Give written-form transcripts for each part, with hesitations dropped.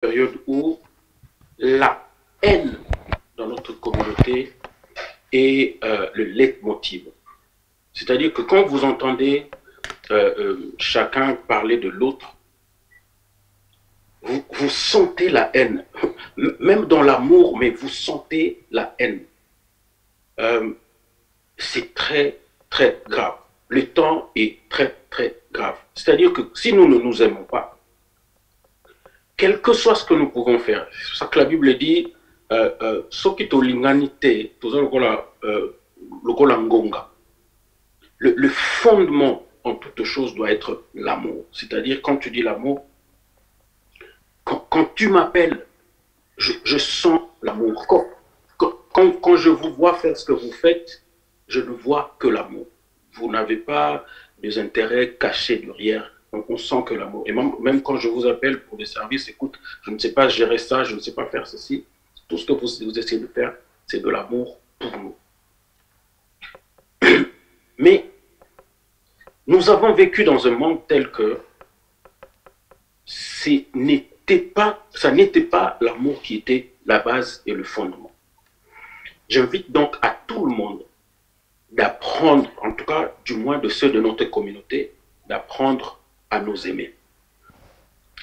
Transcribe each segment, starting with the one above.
période où la haine dans notre communauté est le leitmotiv. C'est-à-dire que quand vous entendez chacun parler de l'autre, vous sentez la haine. Même dans l'amour, mais vous sentez la haine. C'est très, très grave. Le temps est très, très grave. C'est-à-dire que si nous ne nous aimons pas, quel que soit ce que nous pouvons faire, c'est ça que la Bible dit, soki tolinganite, le fondement en toute chose doit être l'amour. C'est-à-dire, quand tu dis l'amour, quand tu m'appelles, je sens l'amour. Quand je vous vois faire ce que vous faites, je ne vois que l'amour. Vous n'avez pas des intérêts cachés derrière. Donc on sent que l'amour. Et même quand je vous appelle pour des services, écoute, je ne sais pas gérer ça, je ne sais pas faire ceci. Tout ce que vous essayez de faire, c'est de l'amour pour nous. Mais nous avons vécu dans un monde tel que ça n'était pas l'amour qui était la base et le fondement. J'invite donc à tout le monde d'apprendre, en tout cas du moins de ceux de notre communauté, d'apprendre à nous aimer.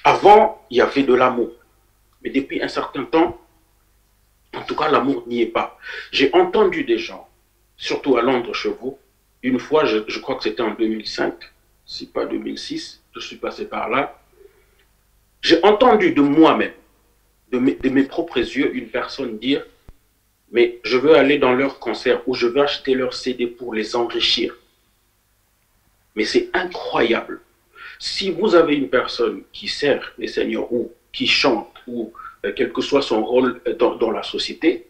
Avant, il y avait de l'amour. Mais depuis un certain temps, en tout cas, l'amour n'y est pas. J'ai entendu des gens, surtout à Londres chez vous, une fois, je crois que c'était en 2005, si pas 2006, je suis passé par là, j'ai entendu de moi-même, de mes propres yeux, une personne dire « Mais je veux aller dans leur concert ou je veux acheter leur CD pour les enrichir. » Mais c'est incroyable. Si vous avez une personne qui sert les seigneurs ou qui chante ou quel que soit son rôle dans la société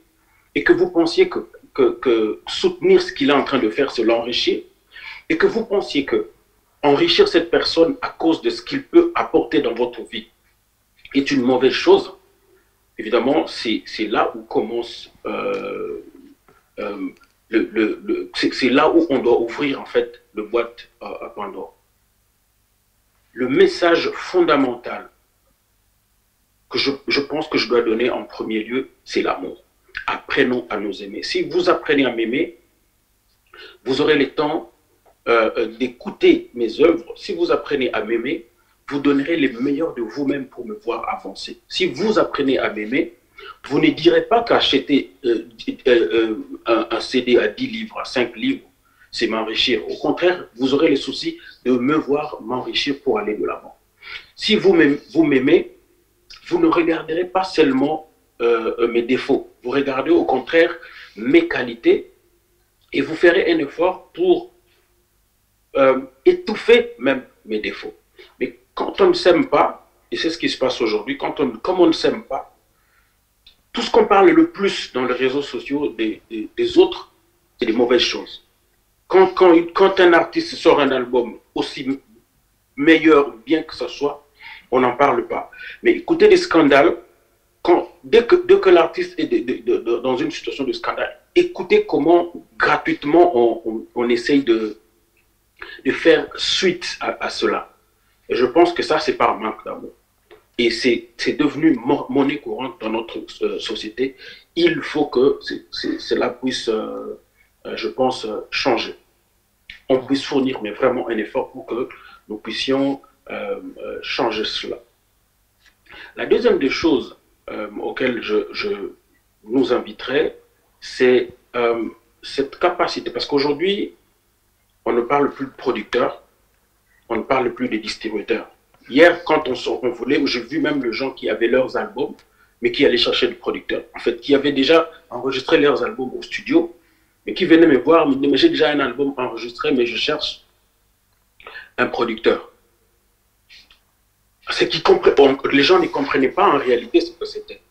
et que vous pensiez que soutenir ce qu'il est en train de faire, c'est l'enrichir et que vous pensiez que enrichir cette personne à cause de ce qu'il peut apporter dans votre vie est une mauvaise chose, évidemment, c'est là où commence c'est là où on doit ouvrir en fait le boîte à Pandore. Le message fondamental que je pense que je dois donner en premier lieu, c'est l'amour. Apprenons à nous aimer. Si vous apprenez à m'aimer, vous aurez le temps d'écouter mes œuvres. Si vous apprenez à m'aimer, vous donnerez les meilleurs de vous-même pour me voir avancer. Si vous apprenez à m'aimer, vous ne direz pas qu'acheter un CD à 10 livres, à 5 livres, c'est m'enrichir. Au contraire, vous aurez le souci de me voir m'enrichir pour aller de l'avant. Si vous m'aimez, vous ne regarderez pas seulement mes défauts. Vous regardez au contraire mes qualités et vous ferez un effort pour étouffer même mes défauts. Mais quand on ne s'aime pas, et c'est ce qui se passe aujourd'hui, comme on ne s'aime pas, tout ce qu'on parle le plus dans les réseaux sociaux des autres, c'est des mauvaises choses. Quand un artiste sort un album aussi meilleur, bien que ce soit, on n'en parle pas. Mais écoutez des scandales, dès que l'artiste est dans une situation de scandale, écoutez comment gratuitement on essaye de faire suite à cela. Et je pense que ça, c'est par manque d'amour. Et c'est devenu monnaie courante dans notre société. Il faut que cela puisse, je pense, changer. On puisse fournir mais vraiment un effort pour que nous puissions changer cela. La deuxième des choses auxquelles je nous inviterai, c'est cette capacité. Parce qu'aujourd'hui, on ne parle plus de producteurs, on ne parle plus de distributeurs. Hier, quand on voulait, j'ai vu même les gens qui avaient leurs albums, mais qui allaient chercher des producteurs. En fait, qui avaient déjà enregistré leurs albums au studio, mais qui venaient me voir, me disaient, mais j'ai déjà un album enregistré, mais je cherche un producteur. Les gens ne comprenaient pas en réalité ce que c'était.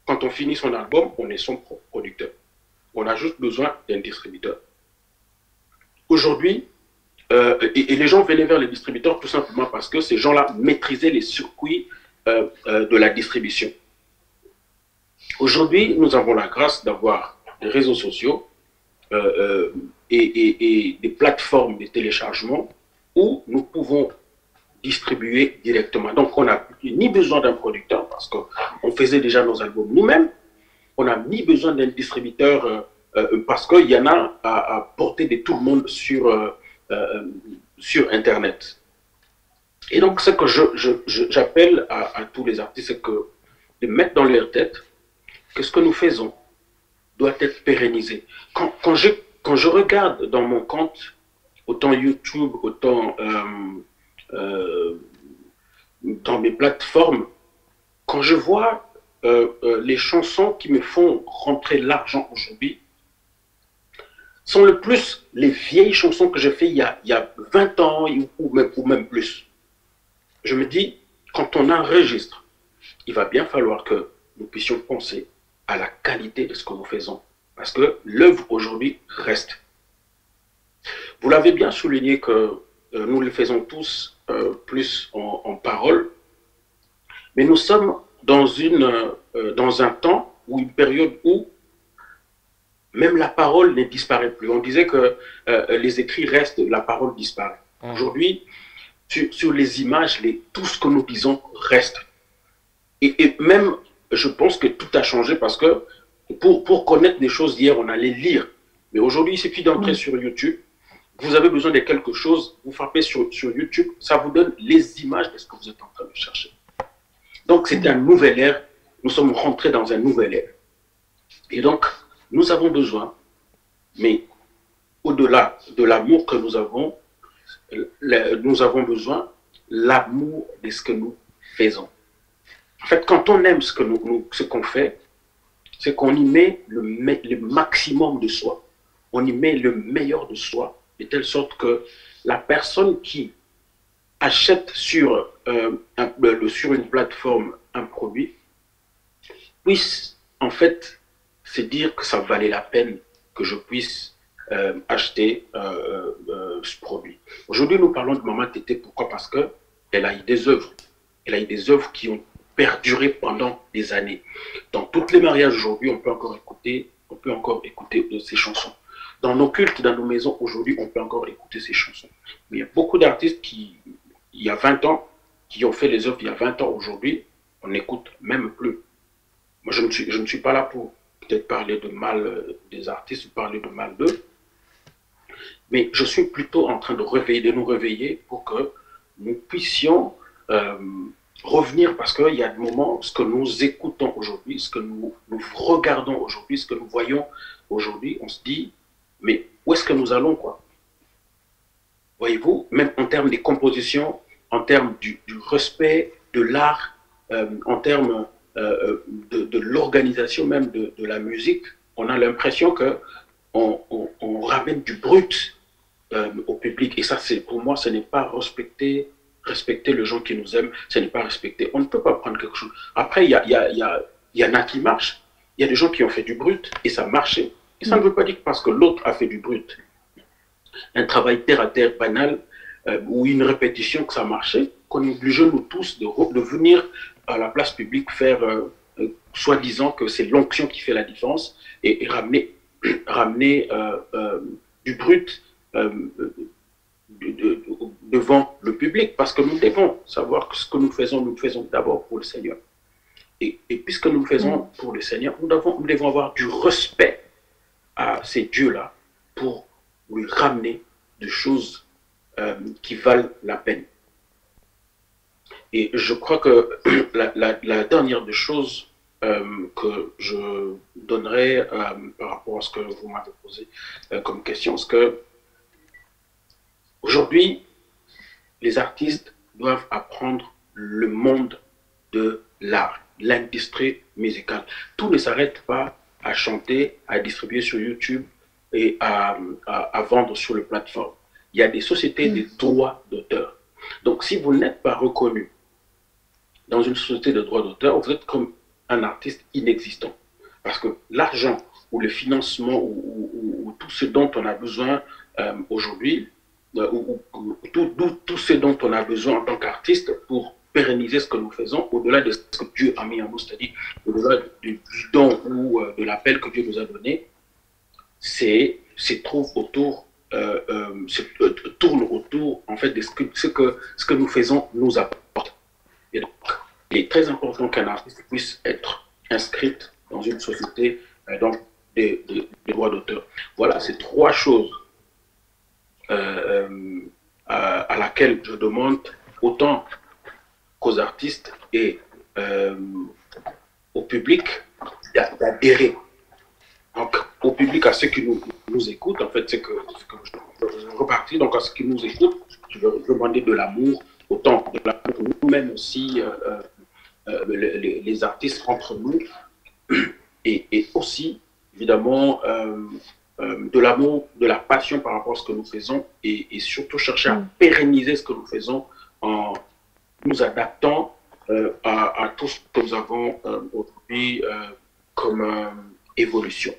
Quand on finit son album, on est son propre producteur. On a juste besoin d'un distributeur. Aujourd'hui, et les gens venaient vers les distributeurs tout simplement parce que ces gens-là maîtrisaient les circuits de la distribution. Aujourd'hui, nous avons la grâce d'avoir des réseaux sociaux et des plateformes de téléchargement où nous pouvons distribuer directement. Donc, on n'a ni besoin d'un producteur parce qu'on faisait déjà nos albums nous-mêmes. On n'a ni besoin d'un distributeur parce qu'il y en a à portée de tout le monde sur Internet. Et donc, ce que j'appelle à tous les artistes, c'est de mettre dans leur tête que ce que nous faisons doit être pérennisé. Quand je regarde dans mon compte, autant YouTube, autant dans mes plateformes, quand je vois les chansons qui me font rentrer l'argent aujourd'hui, sont le plus les vieilles chansons que j'ai fait il y a 20 ans ou même plus. Je me dis, quand on enregistre, il va bien falloir que nous puissions penser à la qualité de ce que nous faisons. Parce que l'œuvre aujourd'hui reste. Vous l'avez bien souligné que nous le faisons tous plus en parole, mais nous sommes dans un temps ou une période où même la parole ne disparaît plus. On disait que les écrits restent, la parole disparaît. Aujourd'hui, sur les images, tout ce que nous disons reste. Et même, je pense que tout a changé parce que pour connaître des choses d'hier, on allait lire. Mais aujourd'hui, il suffit d'entrer sur YouTube. Vous avez besoin de quelque chose, vous frappez sur YouTube, ça vous donne les images de ce que vous êtes en train de chercher. Donc, c'est un nouvel ère. Nous sommes rentrés dans un nouvel ère. Et donc, nous avons besoin, mais au-delà de l'amour que nous avons besoin l'amour de ce que nous faisons. En fait, quand on aime ce qu'on fait, c'est qu'on y met le maximum de soi. On y met le meilleur de soi, de telle sorte que la personne qui achète sur une plateforme un produit puisse en fait se dire que ça valait la peine que je puisse acheter ce produit. Aujourd'hui, nous parlons de Maman Tété. Pourquoi? Parce qu'elle a eu des œuvres. Elle a eu des œuvres qui ont perduré pendant des années. Dans tous les mariages aujourd'hui, on peut encore écouter ces chansons. Dans nos cultes, dans nos maisons aujourd'hui, on peut encore écouter ces chansons. Mais il y a beaucoup d'artistes qui, il y a 20 ans, qui ont fait les œuvres il y a 20 ans aujourd'hui, on n'écoute même plus. Moi, je ne suis pas là pour peut-être parler de mal des artistes ou parler de mal d'eux, mais je suis plutôt en train de nous réveiller pour que nous puissions revenir, parce qu'il y a des moments, ce que nous écoutons aujourd'hui, ce que nous regardons aujourd'hui, ce que nous voyons aujourd'hui, on se dit, mais où est-ce que nous allons, quoi? Voyez-vous, même en termes des compositions, en termes du respect de l'art, en termes de l'organisation même de la musique, on a l'impression qu'on ramène du brut au public. Et ça, pour moi, ce n'est pas respecter les gens qui nous aiment, ce n'est pas respecter. On ne peut pas prendre quelque chose. Après, il y en a qui marchent. Il y a des gens qui ont fait du brut et ça marchait. Et ça ne veut pas dire que parce que l'autre a fait du brut, un travail terre à terre banal ou une répétition que ça marchait, qu'on est obligé nous tous de venir à la place publique faire soi-disant que c'est l'onction qui fait la différence et ramener du brut devant le public, parce que nous devons savoir que ce que nous le faisons d'abord pour le Seigneur. Et puisque nous le faisons pour le Seigneur, nous devons avoir du respect à ces dieux-là pour lui ramener des choses qui valent la peine. Et je crois que la dernière des choses que je donnerai par rapport à ce que vous m'avez posé comme question, c'est que aujourd'hui, les artistes doivent apprendre le monde de l'art, l'industrie musicale. Tout ne s'arrête pas à chanter, à distribuer sur YouTube et à vendre sur les plateformes. Il y a des sociétés de droits d'auteur. Donc, si vous n'êtes pas reconnu dans une société de droits d'auteur, vous êtes comme un artiste inexistant. Parce que l'argent ou le financement ou tout ce dont on a besoin aujourd'hui, tout ce dont on a besoin en tant qu'artiste pour pérenniser ce que nous faisons, au-delà de ce que Dieu a mis en nous, c'est-à-dire au-delà du don ou de l'appel que Dieu nous a donné, se trouve autour tourne autour en fait de ce que nous faisons nous apporte. Et donc, il est très important qu'un artiste puisse être inscrit dans une société donc des droits d'auteur. Voilà, c'est trois choses à laquelle je demande autant qu'aux artistes et au public d'adhérer. Donc, au public, à ceux qui nous écoutent, en fait, c'est que je repartis, donc à ceux qui nous écoutent, je veux demander de l'amour, autant de l'amour nous-mêmes aussi, les artistes entre nous, et aussi, évidemment, de l'amour, de la passion par rapport à ce que nous faisons, et surtout chercher à pérenniser ce que nous faisons en nous adaptant à tout ce que nous avons aujourd'hui comme évolution.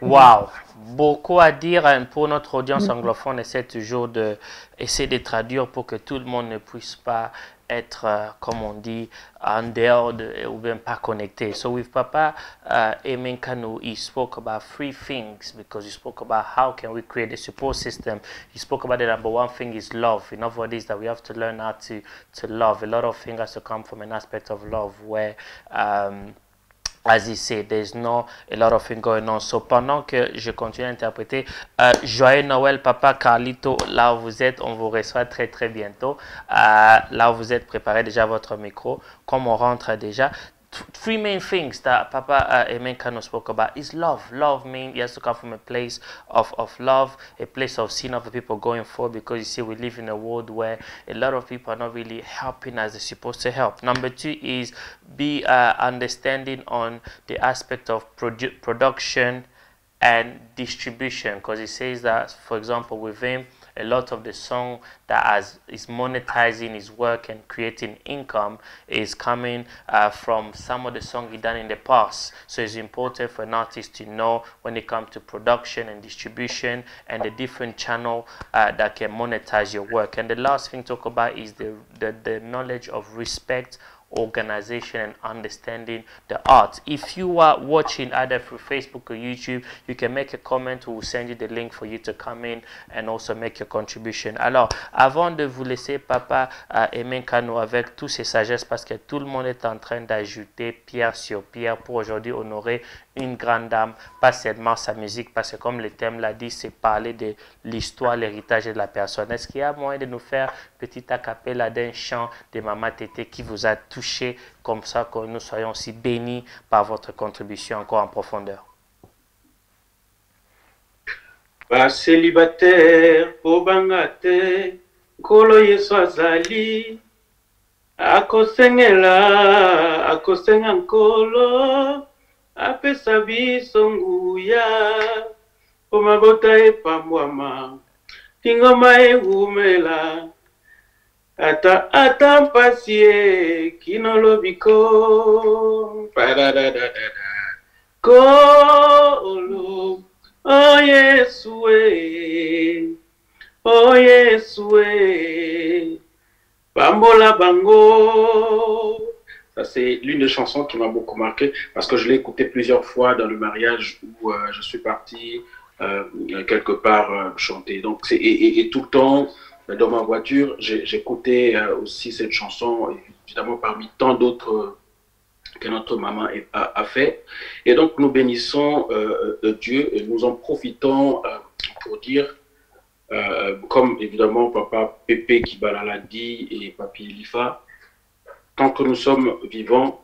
Wow, beaucoup à dire pour notre audience anglophone. Essaie toujours d'essayer de traduire pour que tout le monde ne puisse pas être, comme on dit, en dehors ou bien pas connecté. So with Papa Aimé Kano, he spoke about three things because he spoke about how can we create a support system. He spoke about the number one thing is love. In other words, that we have to learn how to love. A lot of things has to come from an aspect of love where as he said, there's not a lot of things going on. So pendant que je continue à interpréter, joyeux Noël, Papa Carlito, là où vous êtes, on vous reçoit très très bientôt. Là où vous êtes, préparez déjà votre micro, comme on rentre déjà. Three main things that Papa Aimé Kano spoke about is love. Love means it has to come from a place of love, a place of seeing other people going forward, because you see we live in a world where a lot of people are not really helping as they're supposed to help. Number two is be understanding on the aspect of production and distribution, because it says that, for example, with him, a lot of the song that is monetizing his work and creating income is coming from some of the songs he done in the past. So it's important for an artist to know when it comes to production and distribution and the different channel that can monetize your work. And the last thing to talk about is the knowledge of respect, organization, and understanding the art. If you are watching either through Facebook or YouTube, you can make a comment. We will send you the link for you to come in and also make your contribution. Alors, avant de vous laisser, Papa Aimé Kano, avec tous ces sagesses, parce que tout le monde est en train d'ajouter pierre sur pierre pour aujourd'hui honorer une grande dame, pas seulement sa musique, parce que comme le thème l'a dit, c'est parler de l'histoire, l'héritage de la personne. Est-ce qu'il y a moyen de nous faire petit a cappella d'un chant de Maman Tété qui vous a touché, comme ça que nous soyons aussi bénis par votre contribution encore en profondeur? Ba célibataire, obangate, kolo yeso azali, akosengela, akosenga nkolo, apesa biso nguya, po mabota epambwama, tingoma ehumela, ata mpasie, kinolobiko, kolo, oh Yesue, oh Yesue, bambola bango. Ça, c'est l'une des chansons qui m'a beaucoup marqué parce que je l'ai écoutée plusieurs fois dans le mariage où je suis parti quelque part chanter. Donc, et tout le temps, dans ma voiture, j'écoutais aussi cette chanson, évidemment parmi tant d'autres que notre maman a fait. Et donc, nous bénissons Dieu et nous en profitons pour dire, comme évidemment Papa Pépé Kibala l'a dit et Papi Elifa, tant que nous sommes vivants,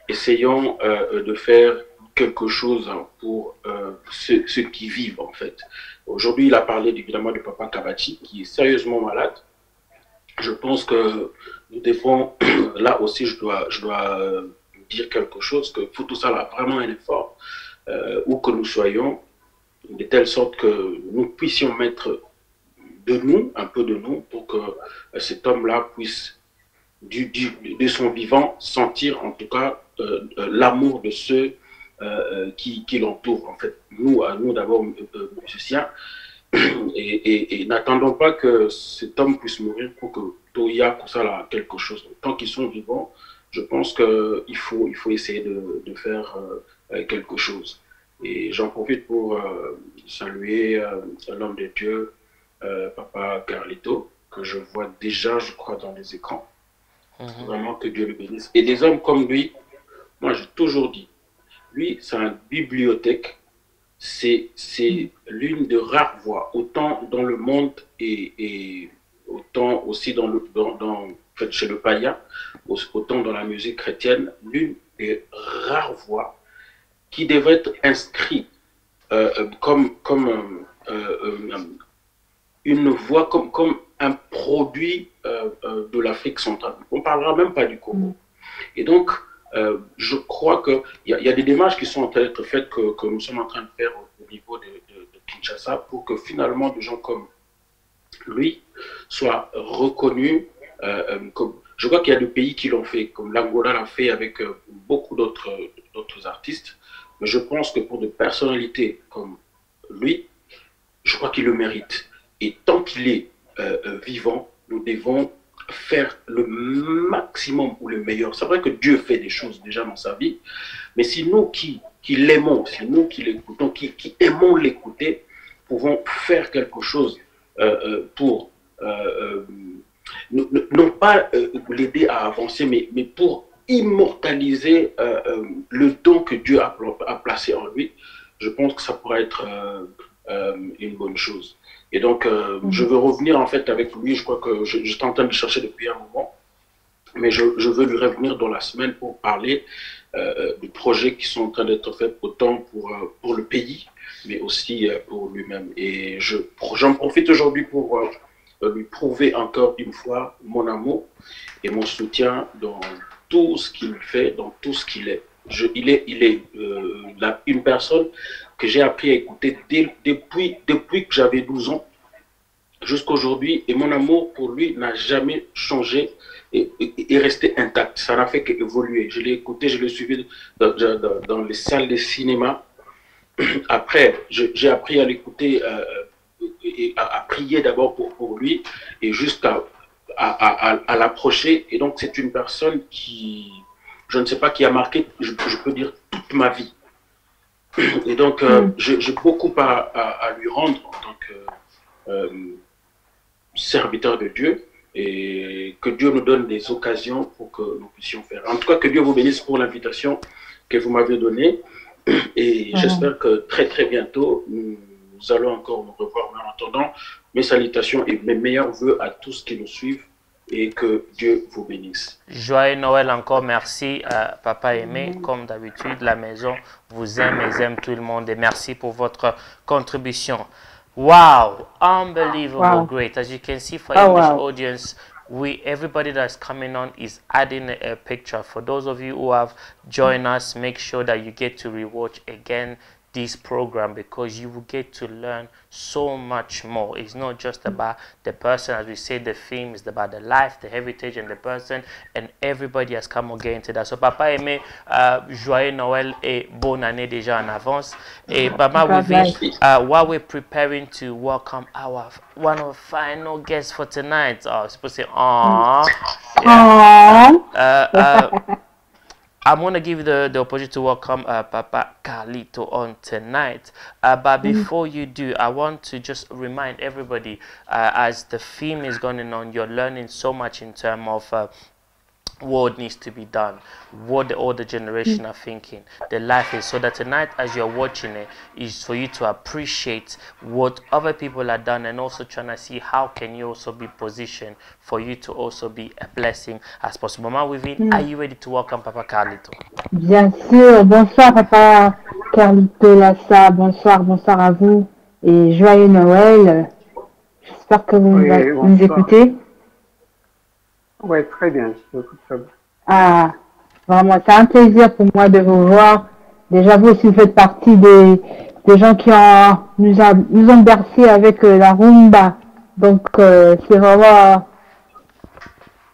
essayons de faire quelque chose pour ceux qui vivent en fait. Aujourd'hui, il a parlé évidemment de Papa Kabati qui est sérieusement malade. Je pense que nous devons, là aussi je dois dire quelque chose, que faut tout ça là, vraiment un effort, où que nous soyons, de telle sorte que nous puissions mettre de nous, un peu de nous, pour que cet homme-là puisse de son vivant, sentir en tout cas l'amour de ceux qui l'entourent. En fait, nous d'abord musiciens, et n'attendons pas que cet homme puisse mourir pour que Toya Kusala quelque chose. Tant qu'ils sont vivants, je pense qu'il faut essayer de faire quelque chose. Et j'en profite pour saluer l'homme de Dieu, Papa Carlito, que je vois déjà, je crois, dans les écrans. Vraiment que Dieu le bénisse. Et des hommes comme lui, moi j'ai toujours dit, lui c'est une bibliothèque, c'est l'une de rares voix, autant dans le monde et autant aussi en fait, chez le païen, autant dans la musique chrétienne, l'une des rares voix qui devrait être inscrite comme une voix, comme un produit de l'Afrique centrale. On ne parlera même pas du Congo. Et donc, je crois qu'il y a des démarches qui sont en train d'être faites que nous sommes en train de faire au niveau de Kinshasa pour que finalement des gens comme lui soient reconnus. Je crois qu'il y a des pays qui l'ont fait, comme l'Angola l'a fait avec beaucoup d'autres artistes. Mais je pense que pour des personnalités comme lui, je crois qu'il le mérite. Et tant qu'il est vivant, nous devons faire le maximum ou le meilleur. C'est vrai que Dieu fait des choses déjà dans sa vie, mais si nous qui l'aimons, si nous qui l'écoutons, qui aimons l'écouter, pouvons faire quelque chose pour, non pas l'aider à avancer, mais pour immortaliser le don que Dieu a placé en lui, je pense que ça pourrait être une bonne chose. Et donc, je veux revenir en fait avec lui. Je crois que j'étais en train de chercher depuis un moment, mais je veux lui revenir dans la semaine pour parler des projets qui sont en train d'être faits autant pour le pays, mais aussi pour lui-même. Et j'en profite aujourd'hui pour lui prouver encore une fois mon amour et mon soutien dans tout ce qu'il fait, dans tout ce qu'il est. Il est une personne que j'ai appris à écouter depuis que j'avais 12 ans jusqu'à aujourd'hui, et mon amour pour lui n'a jamais changé et est resté intact. Ça n'a fait qu'évoluer. Je l'ai écouté, je l'ai suivi dans les salles de cinéma. Après, j'ai appris à l'écouter et à prier d'abord pour lui et jusqu'à l'approcher. Et donc, c'est une personne qui, je ne sais pas, qui a marqué, je peux dire, toute ma vie. Et donc, j'ai beaucoup à lui rendre en tant que serviteur de Dieu, et que Dieu nous donne des occasions pour que nous puissions faire. En tout cas, que Dieu vous bénisse pour l'invitation que vous m'avez donnée. Et j'espère que très très bientôt, nous allons encore nous revoir. Mais en attendant, mes salutations et mes meilleurs voeux à tous qui nous suivent, et que Dieu vous bénisse. Joyeux Noël encore, merci Papa Aimé. Comme d'habitude, la maison vous aime et aime tout le monde, et merci pour votre contribution. Wow, unbelievable, great. As you can see, for English audience, everybody that's coming on is adding a picture. For those of you who have joined us, make sure that you get to rewatch again this program, because you will get to learn so much more. It's not just about the person. As we say, the theme is about the life, the heritage, and the person, and everybody has come again to that. So Papa Aimé, joyeux Noël et bonne année déjà en avance. Et Mama, while we're preparing to welcome one of our final guests for tonight, I was supposed to say, I'm going to give you the opportunity to welcome Papa Carlito on tonight. But before you do, I want to just remind everybody, as the theme is going on, you're learning so much in terms of what needs to be done, what the older generation are thinking, the life is. So that tonight, as you're watching it, is for you to appreciate what other people have done, and also trying to see how can you also be positioned for you to also be a blessing as possible. Mama Wivine, are you ready to welcome Papa Carlito? Bien sûr. Bonsoir Papa Carlito Lassa. Bonsoir à vous et joyeux Noël. J'espère que vous nous écoutez. Oui, très bien. Ah, vraiment, c'est un plaisir pour moi de vous voir. Déjà, vous aussi, vous faites partie des gens qui nous ont bercés avec la rumba. Donc, c'est vraiment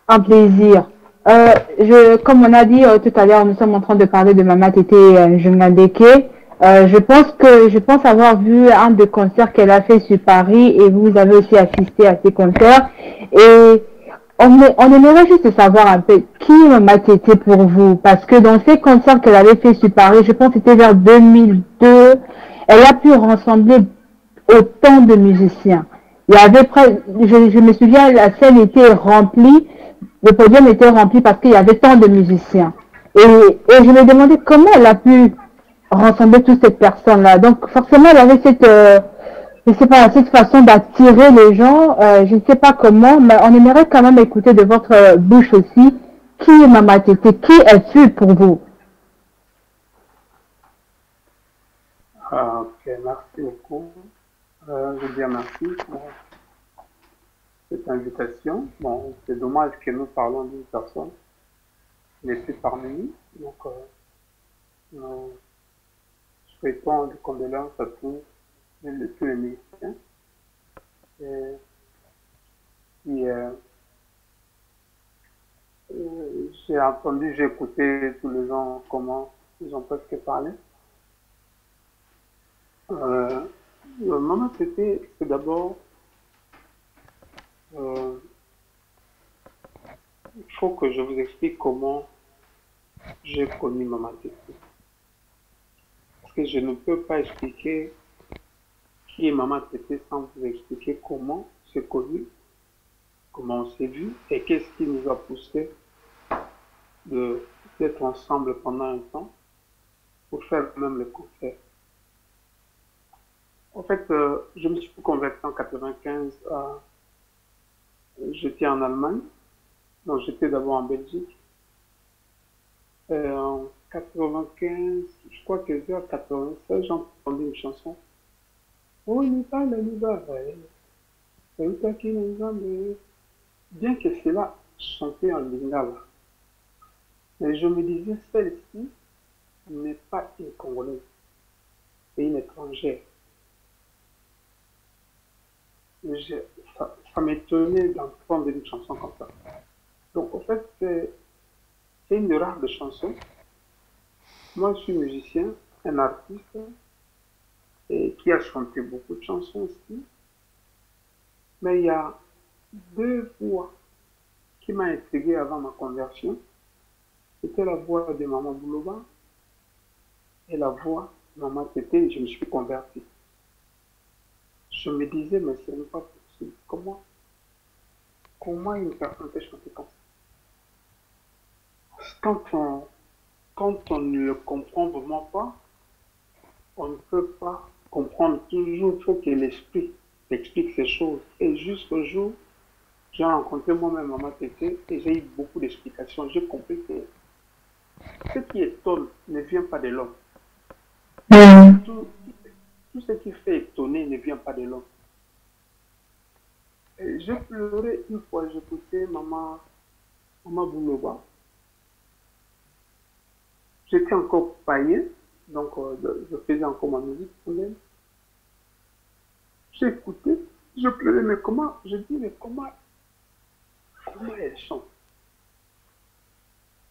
un plaisir. Comme on a dit tout à l'heure, nous sommes en train de parler de Mama Tété Jungadeke. Je pense avoir vu un des concerts qu'elle a fait sur Paris, et vous avez aussi assisté à ces concerts. Et on aimerait juste savoir un peu qui est Mama Tété pour vous, parce que dans ces concerts qu'elle avait fait sur Paris, je pense que c'était vers 2002, elle a pu rassembler autant de musiciens. Il y avait je me souviens, la scène était remplie, le podium était rempli parce qu'il y avait tant de musiciens. Et je me demandais comment elle a pu rassembler toutes ces personnes-là. Donc forcément, elle avait je sais pas, cette façon d'attirer les gens, je ne sais pas comment, mais on aimerait quand même écouter de votre bouche aussi qui est Mama Tété, qui elle fut pour vous. Ok, merci beaucoup. Je veux dire merci pour cette invitation. Bon, c'est dommage que nous parlons d'une personne qui n'est plus parmi nous. Donc, nous souhaitons des condoléances à tous les musiciens. Et puis, j'ai entendu, j'ai écouté tous les gens, comment ils ont presque parlé. Maman Tété, c'est d'abord, il faut que je vous explique comment j'ai connu Maman Tété. Parce que je ne peux pas expliquer qui est Maman Tété sans vous expliquer comment c'est connu, comment on s'est vu et qu'est-ce qui nous a poussé d'être ensemble pendant un temps pour faire même le concert. En fait, je me suis converti en 95. J'étais en Allemagne. Donc, j'étais d'abord en Belgique. En 95, je crois que vers 96, j'ai entendu une chanson. Oh, il parle de bien que cela chantait en lingala. Mais je me disais, celle-ci n'est pas une Congolaise, c'est une étrangère. Ça m'étonnait d'entendre une chanson comme ça. Donc, en fait, c'est une rare de chansons. Moi, je suis musicien, un artiste, et qui a chanté beaucoup de chansons aussi. Mais il y a deux voix qui m'ont intrigué avant ma conversion. C'était la voix de Maman Bouloba et la voix de Maman Tété, et je me suis converti. Je me disais, mais ce n'est pas possible. Comment une personne peut chanter comme ça? Quand on ne le comprend vraiment pas, on ne peut pas comprendre. Toujours, il faut que l'esprit explique ces choses. Et jusqu'au jour, j'ai rencontré moi-même Maman Tété et j'ai eu beaucoup d'explications. J'ai compris que ce qui étonne ne vient pas de l'homme. Tout ce qui fait étonner ne vient pas de l'homme. J'ai pleuré une fois, j'écoutais Maman Bouloba. J'étais encore païen, donc je faisais encore ma musique pour elle. J'ai écouté, je pleurais, mais comment? Je dis, mais comment elle chante?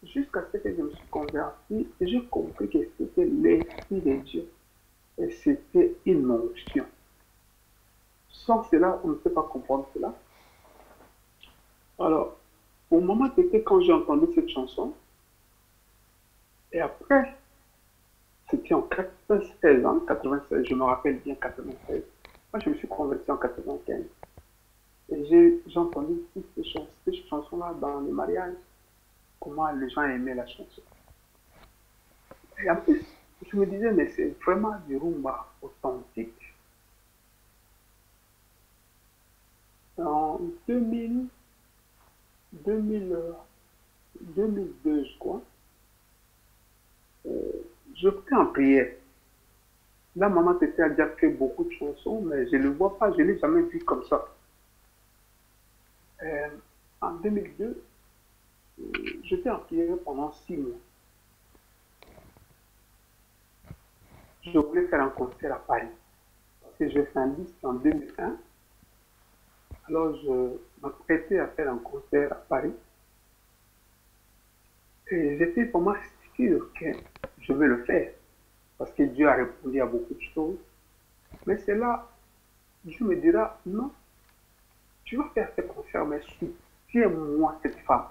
Jusqu'à ce que je me suis converti, j'ai compris que c'était l'Esprit de Dieu. Et c'était une onction. Sans cela, on ne peut pas comprendre cela. Alors, au moment c'était quand j'ai entendu cette chanson, et après, c'était en 96, hein, 96, je me rappelle bien 96. Moi, je me suis converti en 95. Et j'ai entendu toutes ces chansons-là dans les mariages, comment les gens aimaient la chanson. Et en plus, je me disais, mais c'est vraiment du rumba authentique. En 2002, je crois, je pris en prière. Là, Maman Tété a déjà fait beaucoup de chansons, mais je ne le vois pas, je ne l'ai jamais vu comme ça. En 2002, j'étais en prière pendant 6 mois. Je voulais faire un concert à Paris. Parce que j'ai fait un disque en 2001. Alors, je m'apprêtais à faire un concert à Paris. Et j'étais vraiment sûr que je vais le faire. Parce que Dieu a répondu à beaucoup de choses. Mais c'est là, Dieu me dira, non, tu vas faire ce concert, mais qui est moi cette femme?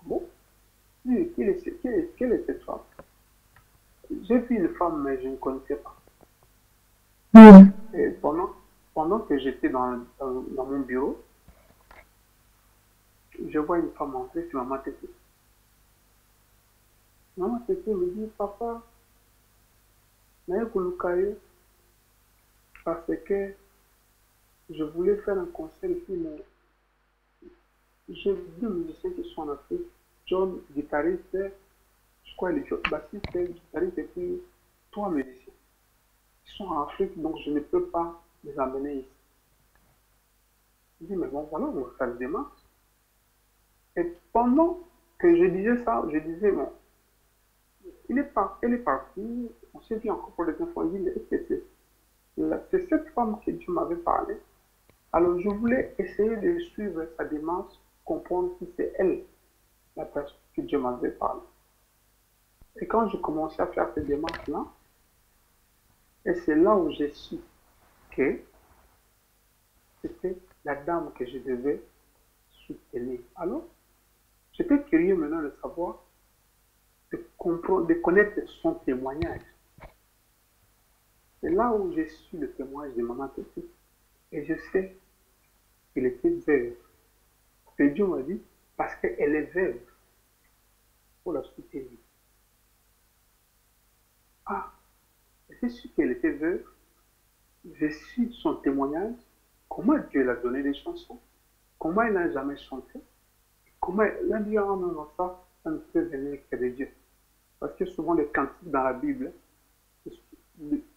Bon, quelle est cette femme? J'ai vu une femme, mais je ne connaissais pas. Et pendant que j'étais dans mon bureau, je vois une femme entrer sur Maman Tété. Maman Tété me dit, papa, parce que je voulais faire un concert ici, mais j'ai deux musiciens qui sont en Afrique. John, guitariste, je crois les bassiste, guitariste, et puis trois musiciens. Ils sont en Afrique, donc je ne peux pas les amener ici. Je dis, mais bon, voilà, on va faire le démarche. Et pendant que je disais ça, je disais, bon, elle est partie, on s'est dit encore pour les infos, il dit, est-ce que c'est cette femme que Dieu m'avait parlé? Alors je voulais essayer de suivre sa démarche, comprendre si c'est elle, la personne que Dieu m'avait parlé. Et quand je commençais à faire cette démarche-là, et c'est là où j'ai su que c'était la dame que je devais soutenir. Alors, j'étais curieux maintenant de savoir, de comprendre, de connaître son témoignage. C'est là où j'ai su le témoignage de Maman Tété. Et je sais qu'elle était veuve. Et Dieu m'a dit, parce qu'elle est veuve, il faut la soutenir. Ah, j'ai su qu'elle était veuve. J'ai su son témoignage, comment Dieu l'a donné des chansons, comment elle n'a jamais chanté, comment elle a dit, ah non, non, ça ne peut venir que de Dieu. Parce que souvent les cantiques dans la Bible,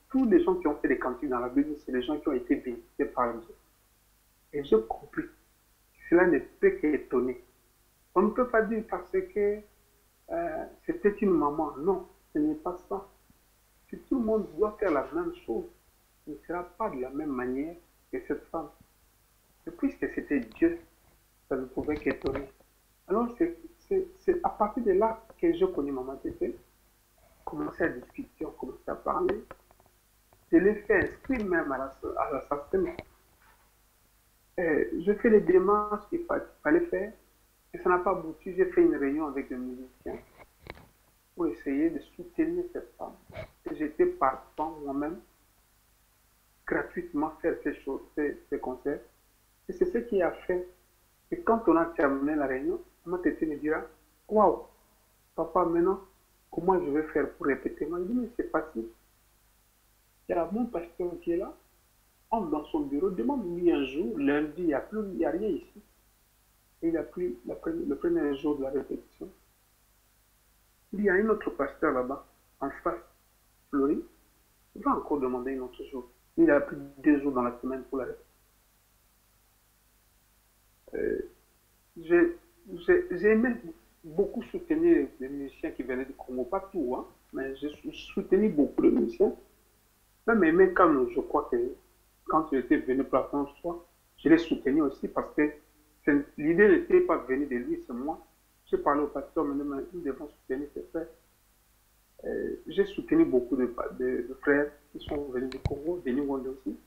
tous les gens qui ont fait des cantiques dans la Bible, c'est les gens qui ont été bénis par Dieu. Et j'ai compris. Cela ne peut qu'étonner. On ne peut pas dire parce que c'était une maman. Non, ce n'est pas ça. Si tout le monde doit faire la même chose, ce ne sera pas de la même manière que cette femme. Et puisque c'était Dieu, ça ne pouvait qu'étonner. Alors c'est à partir de là que je connais Maman Tété, commencé à discuter, on commençait à parler. Je l'ai fait inscrire même à la SACEM. Je fais les démarches qu'il fallait faire, et ça n'a pas abouti. J'ai fait une réunion avec les musiciens pour essayer de soutenir cette femme. Et j'étais partant moi-même, gratuitement faire ces concerts. Et c'est ce qui a fait que quand on a terminé la réunion, Maman Tété me dira, waouh, papa, maintenant, comment je vais faire pour répéter? Moi, je dis, mais c'est facile. Il y a mon pasteur qui est là, entre dans son bureau, demande-lui un jour, lundi, il n'y a rien ici. Et il a pris le premier jour de la répétition. Il y a un autre pasteur là-bas, en face, Fleury. Il va encore demander un autre jour. Il a pris 2 jours dans la semaine pour la répétition. J'ai aimé beaucoup soutenir les musiciens qui venaient du Congo, pas tout, hein, mais j'ai soutenu beaucoup de musiciens. Même quand je crois que quand il était venu pour la première fois, je l'ai soutenu aussi parce que l'idée n'était pas venue de lui, c'est moi. J'ai parlé au pasteur, mais nous devons soutenir ses frères. J'ai soutenu beaucoup de frères qui sont venus du Congo, des Niwanda aussi.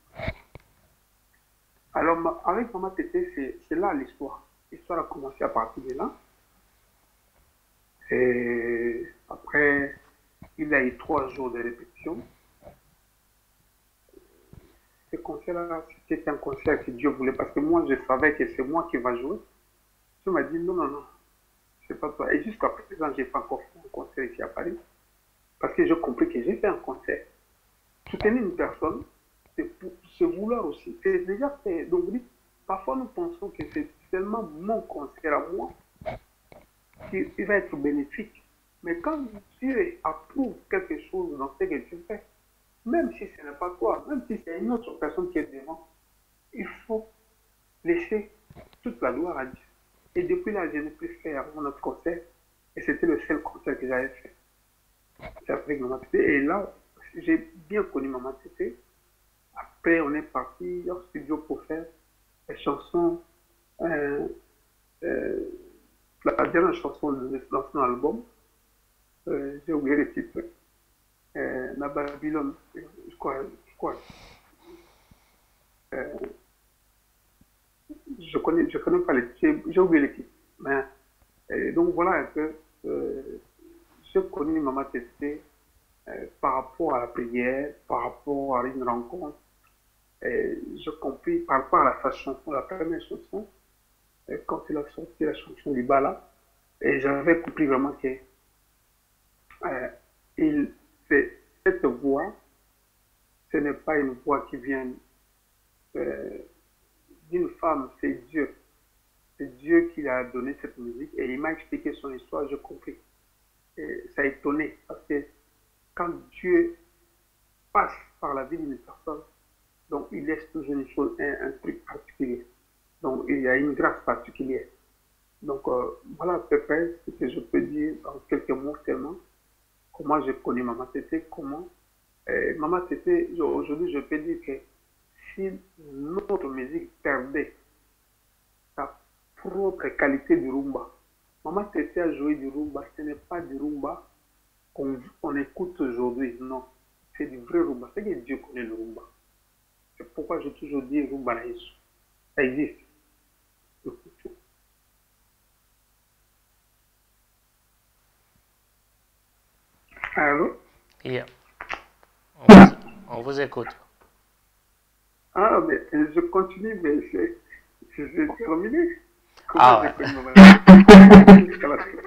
Alors, avec Maman Tété, c'est là l'histoire. L'histoire a commencé à partir de là. Et après, il a eu 3 jours de répétition. Ce concert-là, c'était un concert que Dieu voulait, parce que moi, je savais que c'est moi qui va jouer. Dieu m'a dit, non, non, non, c'est pas toi. Et jusqu'à présent, je n'ai pas encore fait un concert ici à Paris, parce que j'ai compris que j'ai fait un concert. Soutenir une personne, c'est vouloir aussi. C'est déjà fait. Donc, parfois, nous pensons que c'est seulement mon concert à moi qui va être bénéfique. Mais quand Dieu approuve quelque chose dans ce que tu fais, même si ce n'est pas toi, même si c'est une autre personne qui est devant, il faut laisser toute la gloire à Dieu. Et depuis là, je n'ai plus fait mon autre concert. Et c'était le seul concert que j'avais fait. C'est avec Maman Tété. Et là, j'ai bien connu Maman Tété. Après, on est parti au studio pour faire les chansons. La dernière chanson de l'ancien album, j'ai oublié le titre. La Babylone, je crois. je connais pas j'ai oublié l'équipe. Mais, donc voilà un peu, j'ai connu Maman Tété par rapport à la prière, par rapport à une rencontre. J'ai compris par rapport à sa chanson, la première chanson, quand il a sorti la chanson du Bala, et j'avais compris vraiment que euh, il, cette voix, ce n'est pas une voix qui vient euh, d'une femme, c'est Dieu. C'est Dieu qui a donné cette musique et il m'a expliqué son histoire, j'ai compris. Et ça a étonné parce que quand Dieu passe par la vie d'une personne, donc il laisse toujours une chose, un truc particulier. Donc il y a une grâce particulière. Donc voilà à peu près ce que je peux dire en quelques mots seulement. Comment j'ai connu Maman Tété, comment. Maman Tété, aujourd'hui je peux dire que si notre musique perdait sa propre qualité du rumba, Maman Tété a joué du rumba, ce n'est pas du rumba qu'on écoute aujourd'hui, non. C'est du vrai rumba. C'est que Dieu connaît le rumba. C'est pourquoi j'ai toujours dit rumba là, ça existe. Allô? Yeah. On vous écoute. Ah, mais je continue, mais j'ai terminé. Comment Ah j'ai ouais. connu Maman Tété?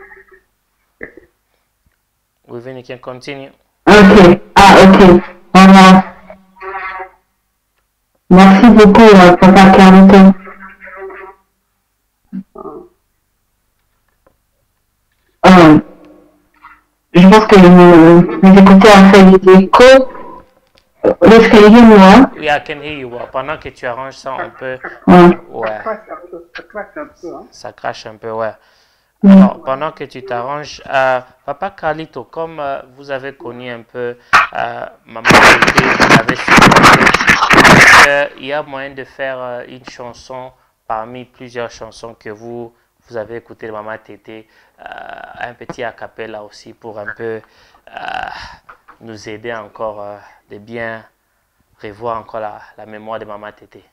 Within, you can continue. Ok. Ah, ok. Vraiment. Merci beaucoup, Papa Carlito. Euh, je pense que mes écouteurs ont fait des échos. Est-ce qu'il y a moi? Oui, I can hear you. Pendant que tu arranges ça, on peut. Ouais. Ouais. Ça crache un peu, hein? Ça crache un peu, ouais. Alors, pendant que tu t'arranges, Papa Carlito, comme vous avez connu un peu Maman Tété, vous avez supporté, est-ce qu'il y a moyen de faire une chanson parmi plusieurs chansons que vous avez écoutées de Maman Tété, un petit a cappella aussi pour un peu nous aider encore de bien revoir encore la mémoire de Maman Tété?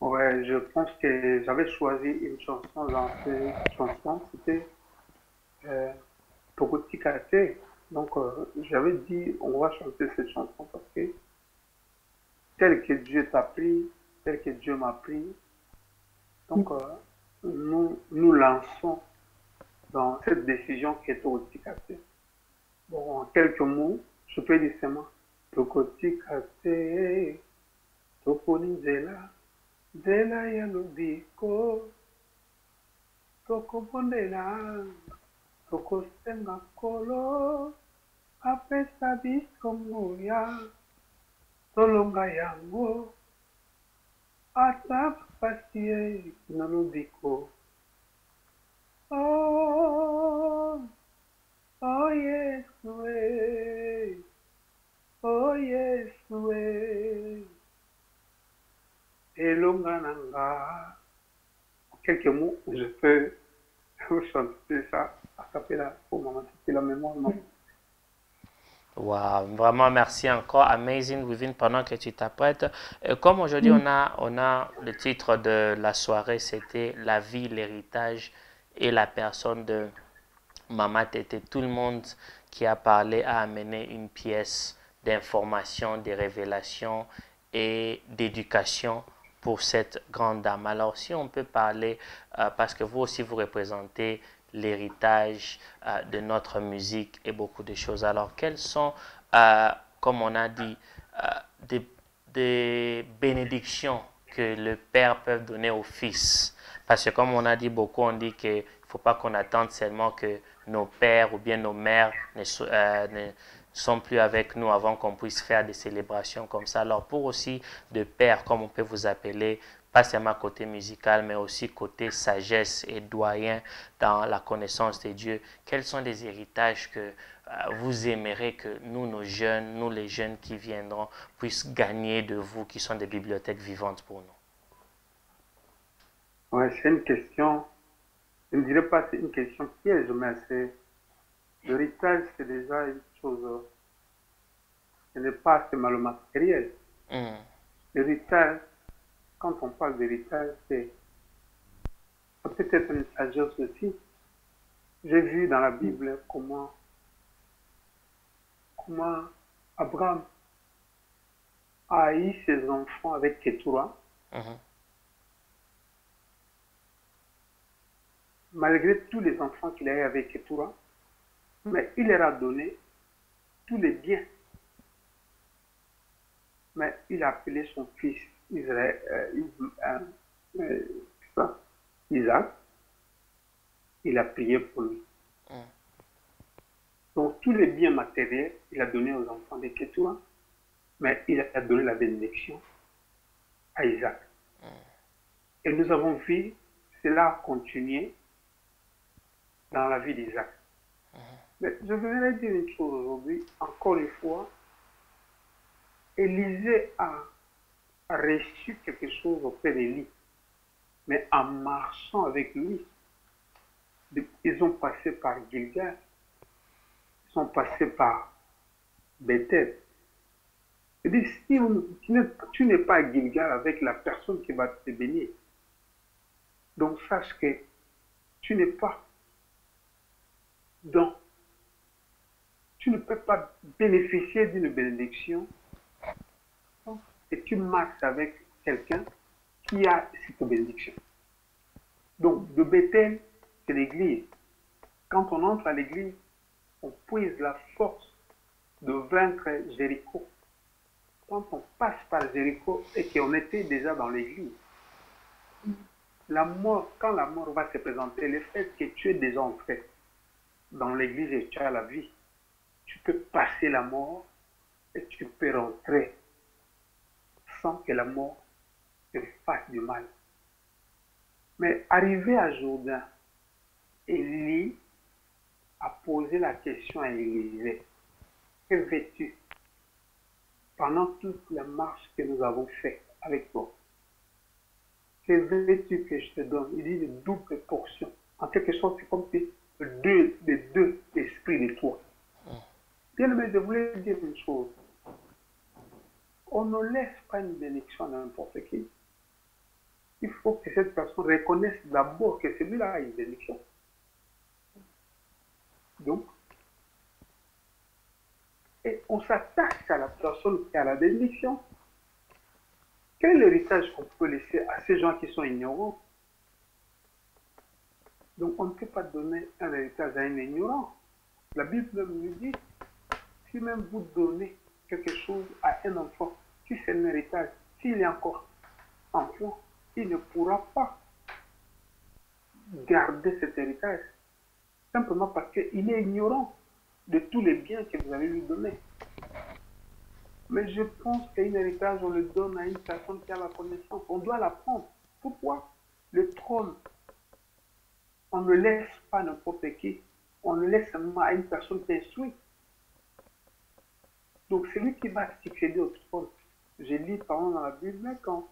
Ouais, je pense que j'avais choisi une chanson dans cette chanson, c'était euh, Tokoti Kate. Donc, j'avais dit, on va chanter cette chanson parce que tel que Dieu t'a pris, tel que Dieu m'a pris, donc nous lançons dans cette décision qui est Tokoti Kate. Bon, en quelques mots, je peux dire seulement Tokoti Kate, Tokoni Zela, Zela Yalubiko, Tokobondela, Tokosenga Kolo, apesa biso moya, tolonga yango, ata pasi ye na lobiko. Oh, oh Yesu e, oh Yesu e, elonga nanga. En quelques mots, je peux vous chanter ça à cappella pour Maman Tété, la mémoire. Wow, vraiment merci encore, Amazing Within, pendant que tu t'apprêtes. Comme aujourd'hui on a le titre de la soirée, c'était la vie, l'héritage et la personne de Maman Tété. Tout le monde qui a parlé a amené une pièce d'information, de révélation et d'éducation pour cette grande dame. Alors si on peut parler, parce que vous aussi vous représentez l'héritage de notre musique et beaucoup de choses. Alors quelles sont, comme on a dit, des bénédictions que le Père peut donner au Fils? Parce que comme on a dit beaucoup, on dit qu'il ne faut pas qu'on attende seulement que nos pères ou bien nos mères ne sont plus avec nous avant qu'on puisse faire des célébrations comme ça. Alors pour aussi de pères, comme on peut vous appeler, pas seulement côté musical, mais aussi côté sagesse et doyen dans la connaissance de Dieu, quels sont les héritages que vous aimeriez que nous, nos jeunes, nous les jeunes qui viendront, puissent gagner de vous, qui sont des bibliothèques vivantes pour nous? Ouais, c'est une question, je ne dirais pas que c'est une question piège, mais c'est l'héritage, c'est déjà une chose, ce n'est pas seulement le matériel. L'héritage, quand on parle d'héritage, c'est peut-être une sagesse aussi. J'ai vu dans la Bible comment Abraham a eu ses enfants avec Ketura. Malgré tous les enfants qu'il a eu avec Ketura, mais il leur a donné tous les biens. Mais il a appelé son fils Isaac. Il a prié pour lui. Donc tous les biens matériels, il a donné aux enfants de Ketura, mais il a donné la bénédiction à Isaac. Et nous avons vu cela continuer dans la vie d'Isaac. Mais je voudrais dire une chose aujourd'hui, encore une fois, Élisée a reçu quelque chose auprès d'Élie, mais en marchant avec lui, ils ont passé par Gilgal, ils sont passés par Bethel. Il dit, si tu n'es pas à Gilgal avec la personne qui va te bénir, donc sache que tu n'es pas dans, tu ne peux pas bénéficier d'une bénédiction et tu marches avec quelqu'un qui a cette bénédiction. Donc, de Bethel, c'est l'église. Quand on entre à l'église, on puise la force de vaincre Jéricho. Quand on passe par Jéricho et qu'on était déjà dans l'église, la mort, quand la mort va se présenter, le fait que tu es déjà entré dans l'église et tu as la vie, tu peux passer la mort et tu peux rentrer sans que la mort te fasse du mal. Mais arrivé à Jourdain, Élie a posé la question à Élisée, que veux-tu pendant toute la marche que nous avons faite avec toi? Que veux-tu que je te donne? Il dit une double portion. En quelque sorte, c'est comme si les deux esprits de toi. Bien aimé, je voulais dire une chose. On ne laisse pas une bénédiction à n'importe qui. Il faut que cette personne reconnaisse d'abord que celui-là a une bénédiction. Donc, et on s'attache à la personne qui a la bénédiction. Quel est l'héritage qu'on peut laisser à ces gens qui sont ignorants? Donc, on ne peut pas donner un héritage à un ignorant. La Bible nous dit, si même vous donnez quelque chose à un enfant, si c'est un héritage, s'il est encore enfant, il ne pourra pas garder cet héritage. Simplement parce qu'il est ignorant de tous les biens que vous allez lui donner. Mais je pense qu'un héritage, on le donne à une personne qui a la connaissance. On doit l'apprendre. Pourquoi? Le trône, on ne laisse pas n'importe qui. On le laisse seulement à une personne qui est instruite. Donc, celui qui va succéder au trône, j'ai lu par exemple dans la Bible, quand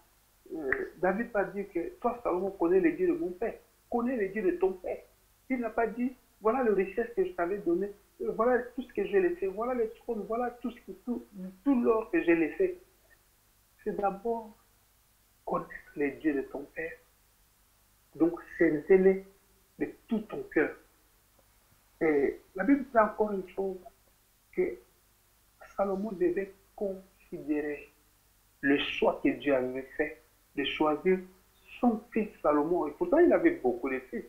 David va dire que toi, Salomon, connais les dieux de mon père, connais les dieux de ton père. Il n'a pas dit, voilà le richesse que je t'avais donné, voilà tout ce que j'ai laissé, voilà le trône, voilà tout l'or que j'ai laissé. C'est d'abord connaître les dieux de ton père. Donc, c'est de tout ton cœur. Et la Bible dit encore une chose, que Salomon devait considérer le choix que Dieu avait fait de choisir son fils Salomon. Et pourtant, il avait beaucoup de fils.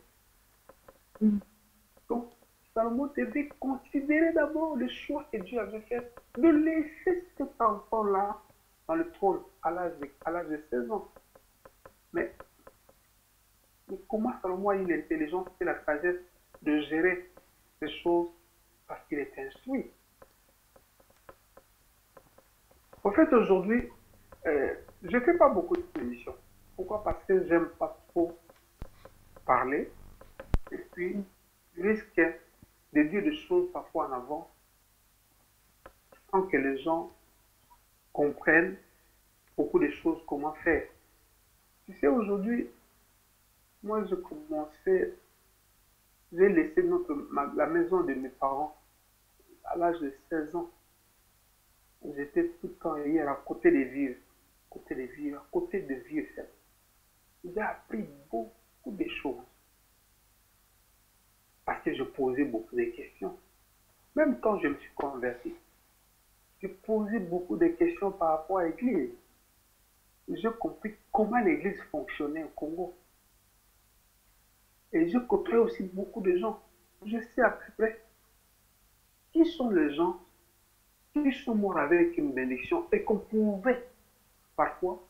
Donc, Salomon devait considérer d'abord le choix que Dieu avait fait de laisser cet enfant-là dans le trône à l'âge de 16 ans. Mais comment Salomon a eu l'intelligence et la sagesse de gérer ces choses? Parce qu'il est instruit. En fait, aujourd'hui, je ne fais pas beaucoup d'émissions. Pourquoi? Parce que j'aime pas trop parler. Et puis, je risque de dire des choses parfois en avant sans que les gens comprennent beaucoup de choses, comment faire. Tu sais, aujourd'hui, moi, j'ai laissé la maison de mes parents à l'âge de 16 ans. J'étais tout le temps hier à côté des vieux, à côté des vieux, j'ai appris beaucoup de choses. Parce que je posais beaucoup de questions. Même quand je me suis converti, j'ai posé beaucoup de questions par rapport à l'Église. J'ai compris comment l'Église fonctionnait au Congo. Et je côtoie aussi beaucoup de gens. Je sais à peu près qui sont les gens qui sont morts avec une bénédiction et qu'on pouvait parfois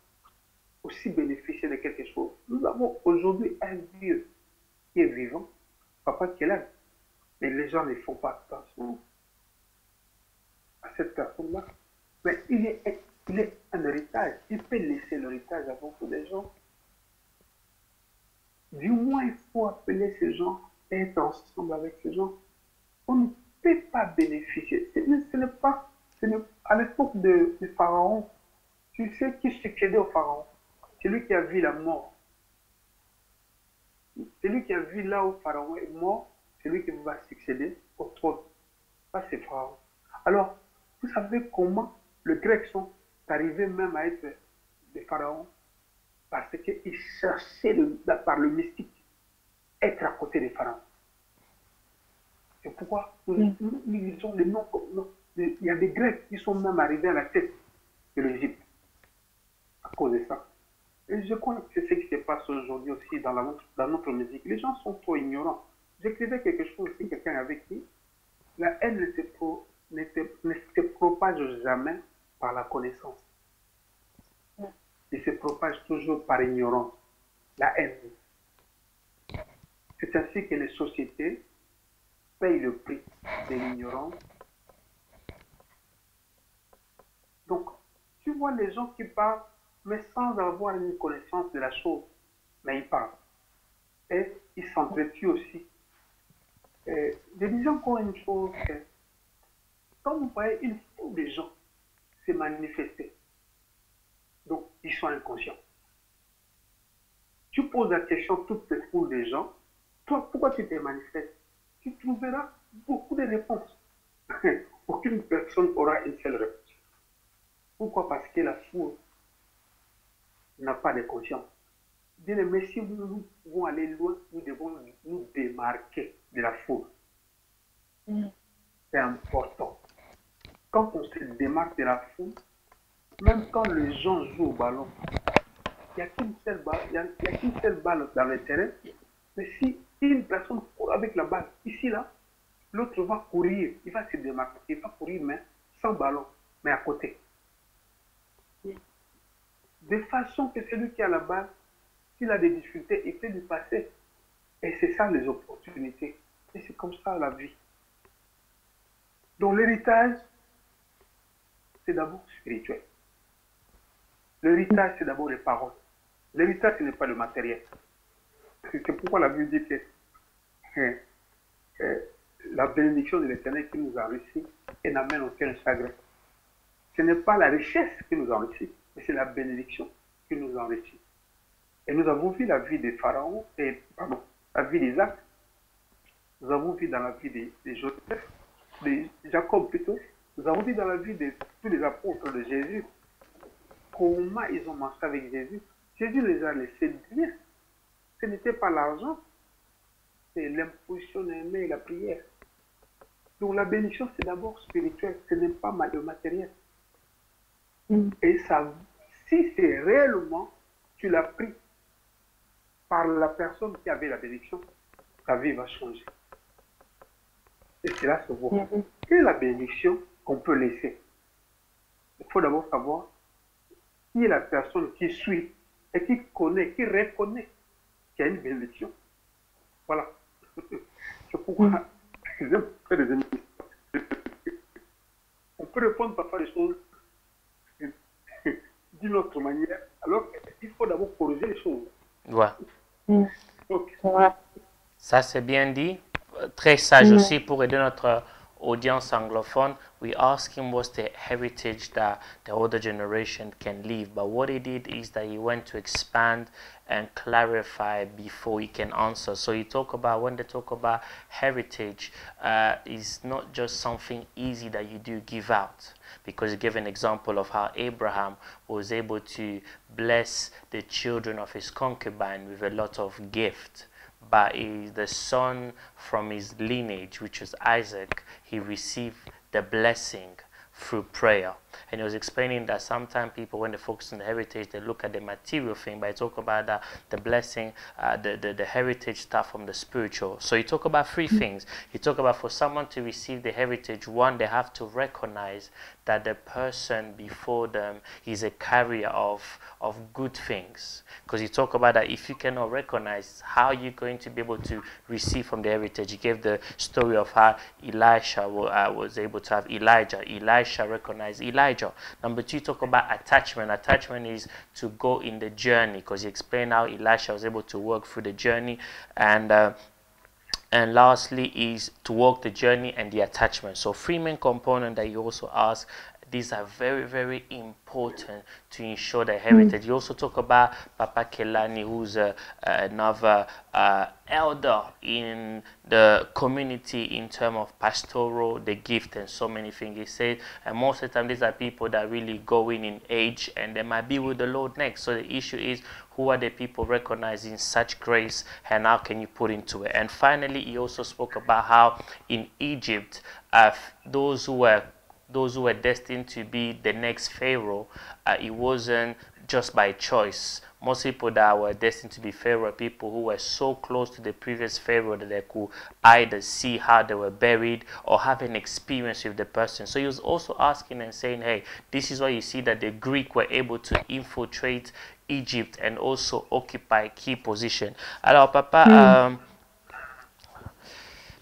aussi bénéficier de quelque chose. Nous avons aujourd'hui un Dieu qui est vivant, papa qui est là. Mais les gens ne font pas attention à cette personne-là. Mais il est un héritage. Il peut laisser l'héritage à beaucoup de gens. Du moins, il faut appeler ces gens et être ensemble avec ces gens. On ne peut pas bénéficier. Ce n'est pas... à l'époque de Pharaon, tu sais qui succédait au Pharaon? Celui qui a vu la mort. Celui qui a vu là où Pharaon est mort, celui qui va succéder au trône. Ça, c'est Pharaon. Alors, vous savez comment les Grecs sont arrivés même à être des pharaons? Parce qu'ils cherchaient par le mystique être à côté des pharaons. C'est pourquoi nous disons les noms comme non. Il y a des Grecs qui sont même arrivés à la tête de l'Égypte à cause de ça. Et je crois que c'est ce qui se passe aujourd'hui aussi dans notre musique. Les gens sont trop ignorants. J'écrivais quelque chose aussi, quelqu'un avait dit, la haine ne se propage jamais par la connaissance. Il se propage toujours par ignorance. La haine. C'est ainsi que les sociétés payent le prix de l'ignorance. Donc, tu vois les gens qui parlent, mais sans avoir une connaissance de la chose. Mais ils parlent. Et ils s'entretuent aussi. Et je disais encore une chose, que quand vous voyez une foule de gens se manifester, donc ils sont inconscients. Tu poses la question à toutes ces foules de gens, toi, pourquoi tu te manifestes? Tu trouveras beaucoup de réponses. Aucune personne aura une seule réponse. Pourquoi? Parce que la foule n'a pas de conscience. Bien aimé, si nous pouvons aller loin, nous devons nous démarquer de la foule. C'est important. Quand on se démarque de la foule, même quand les gens jouent au ballon, il n'y a qu'une seule balle dans le terrain, mais si une personne court avec la balle, ici, là, l'autre va courir, il va se démarquer, il va courir, mais sans ballon, mais à côté. De façon que celui qui a la balle, s'il a des difficultés, il peut lui passer. Et c'est ça les opportunités. Et c'est comme ça la vie. Donc l'héritage, c'est d'abord spirituel. L'héritage, c'est d'abord les paroles. L'héritage, ce n'est pas le matériel. C'est pourquoi la Bible dit que la bénédiction de l'Éternel qui nous enrichit et n'amène aucun chagrin. Ce n'est pas la richesse qui nous enrichit, mais c'est la bénédiction qui nous enrichit. Et nous avons vu la vie des pharaons, la vie d'Isaac. Nous avons vu dans la vie de Joseph, de Jacob plutôt. Nous avons vu dans la vie de tous les apôtres de Jésus comment ils ont marché avec Jésus. Jésus les a laissés bien. Ce n'était pas l'argent, c'est l'imposition aimée et la prière. Donc la bénédiction, c'est d'abord spirituel, ce n'est pas le matériel. Et ça, si c'est réellement, tu l'as pris par la personne qui avait la bénédiction, ta vie va changer. Et cela se voit. Quelle est la bénédiction qu'on peut laisser? Il faut d'abord savoir qui est la personne qui suit et qui connaît, qui reconnaît qu'il y a une bénédiction. Voilà. C'est pourquoi j'aime faire des émissions. On peut répondre parfois des choses d'une autre manière, alors qu'il faut d'abord corriger les choses. Ouais. Ça, c'est bien dit. Très sage aussi pour aider notre audience anglophone, we asked him what's the heritage that the older generation can leave. But what he did is that he went to expand and clarify before he can answer. So you talk about, when they talk about heritage, is not just something easy that you do give out. Because you give an example of how Abraham was able to bless the children of his concubine with a lot of gift. But the son from his lineage, which was Isaac, he received the blessing through prayer. And he was explaining that sometimes people, when they focus on the heritage, they look at the material thing, but he talk about the blessing, the heritage stuff from the spiritual. So he talk about three things. He talk about, for someone to receive the heritage, one, they have to recognize that the person before them is a carrier of good things. Because you talk about that if you cannot recognize, how you're going to be able to receive from the heritage. He gave the story of how Elisha was able to have Elijah. Elisha recognized Elijah. Number two, talk about attachment. Attachment is to go in the journey, because he explained how Elisha was able to work through the journey. And lastly is to walk the journey and the attachment. So three main components that you also ask. These are very, very important to ensure the heritage. You also talk about Papa Kelani, who's another elder in the community in terms of pastoral, the gift, and so many things. He said, and most of the time, these are people that really go in age, and they might be with the Lord next. So the issue is, who are the people recognizing such grace, and how can you put into it? And finally, he also spoke about how in Egypt, those who were destined to be the next Pharaoh, it wasn't just by choice. Most people that were destined to be Pharaoh are people who were so close to the previous Pharaoh that they could either see how they were buried or have an experience with the person. So he was also asking and saying, hey, this is why you see that the Greek were able to infiltrate Egypt and also occupy key position. Alors, Papa...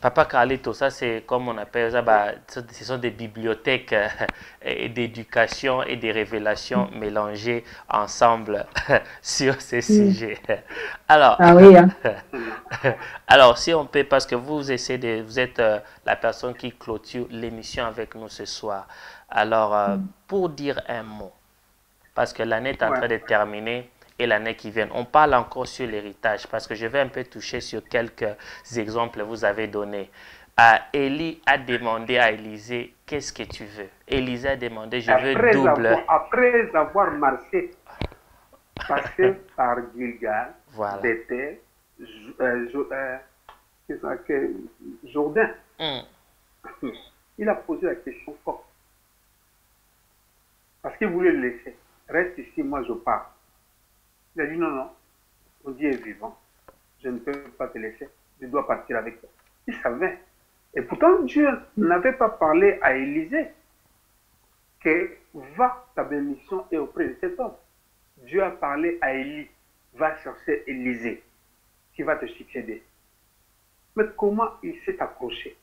Papa Carlito, ça c'est comme on appelle ça, ce sont des bibliothèques d'éducation et des révélations mélangées ensemble sur ces sujets. Alors, ah oui, hein. Alors, si on peut, parce que vous êtes la personne qui clôture l'émission avec nous ce soir. Alors, pour dire un mot, parce que l'année est en train de terminer, et l'année qui vient. On parle encore sur l'héritage, parce que je vais un peu toucher sur quelques exemples que vous avez donnés. Élie a demandé à Élisée, qu'est-ce que tu veux? Élisée a demandé, je veux double. Après avoir marché, passé par Gilgal, voilà. Bethel, Jourdain, il a posé la question forte. Parce qu'il voulait le laisser. Reste ici, moi je pars. Il a dit non, non, ton Dieu est vivant. Je ne peux pas te laisser. Je dois partir avec toi. Il savait. Et pourtant, Dieu n'avait pas parlé à Élisée que va, ta bénédiction est auprès de cet homme. Dieu a parlé à Élie, va chercher Élisée qui va te succéder. Mais comment il s'est accroché?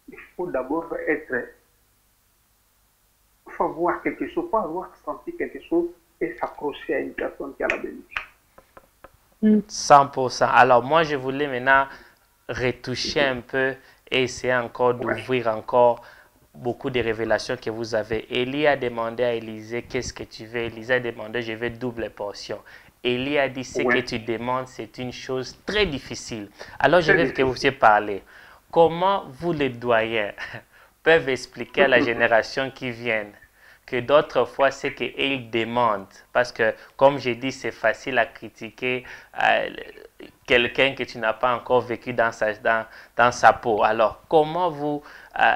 Il faut d'abord être... Il faut avoir quelque chose, il faut avoir senti quelque chose et s'accrocher à une personne qui a la bénédiction. 100%. Alors moi, je voulais maintenant retoucher un peu et essayer encore d'ouvrir encore beaucoup de révélations que vous avez. Élie a demandé à Élisée, qu'est-ce que tu veux? Élisée a demandé, je veux double portion. Élie a dit, ce que tu demandes, c'est une chose très difficile. Alors je veux que vous puissiez parler. Comment vous, les doyens, peuvent expliquer à la génération qui vient que d'autres fois, c'est qu'ils demandent. Parce que, comme j'ai dit, c'est facile à critiquer quelqu'un que tu n'as pas encore vécu dans sa peau. Alors, comment vous,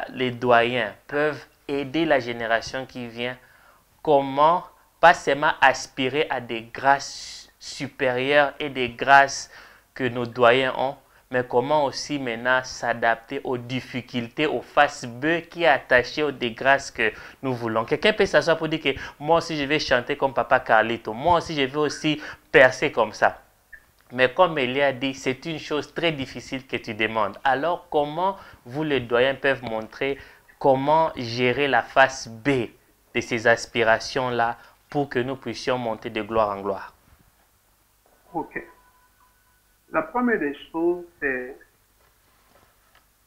les doyens, peuvent aider la génération qui vient? Comment, pas seulement aspirer à des grâces supérieures et des grâces que nos doyens ont, mais comment aussi maintenant s'adapter aux difficultés, aux faces B qui est attaché aux des grâces que nous voulons. Quelqu'un peut s'asseoir pour dire que moi aussi je vais chanter comme Papa Carlito, moi aussi je vais aussi percer comme ça. Mais comme Élie a dit, c'est une chose très difficile que tu demandes. Alors comment vous les doyens peuvent montrer comment gérer la face B de ces aspirations-là pour que nous puissions monter de gloire en gloire? Ok. La première des choses, c'est,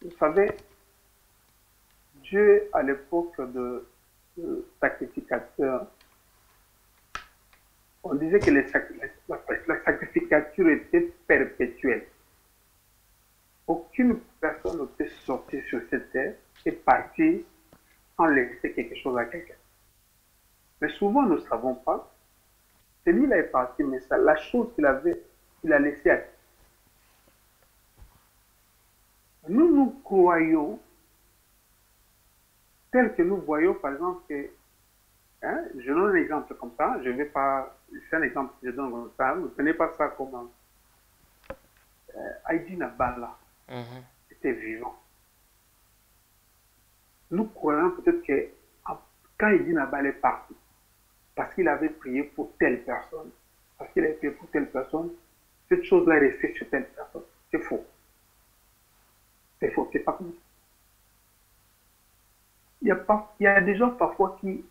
vous savez, Dieu, à l'époque de sacrificateur, on disait que la sacrificature était perpétuelle. Aucune personne ne peut sortir sur cette terre et partir sans laisser quelque chose à quelqu'un. Mais souvent, nous ne savons pas. Celui-là est parti, mais ça, la chose qu'il avait, il a laissé à. Nous croyons, tel que nous voyons, par exemple, que, hein, je donne un exemple comme ça, je ne vais pas, c'est un exemple que je donne comme ça, ne prenez pas ça comme Heidi Nabala était vivant. Nous croyons peut-être que quand Heidi Nabala est parti, parce qu'il avait prié pour telle personne, parce qu'il avait prié pour telle personne, cette chose-là est restée sur telle personne. C'est faux. C'est faux, c'est pas comme ça. Il y a des gens parfois qui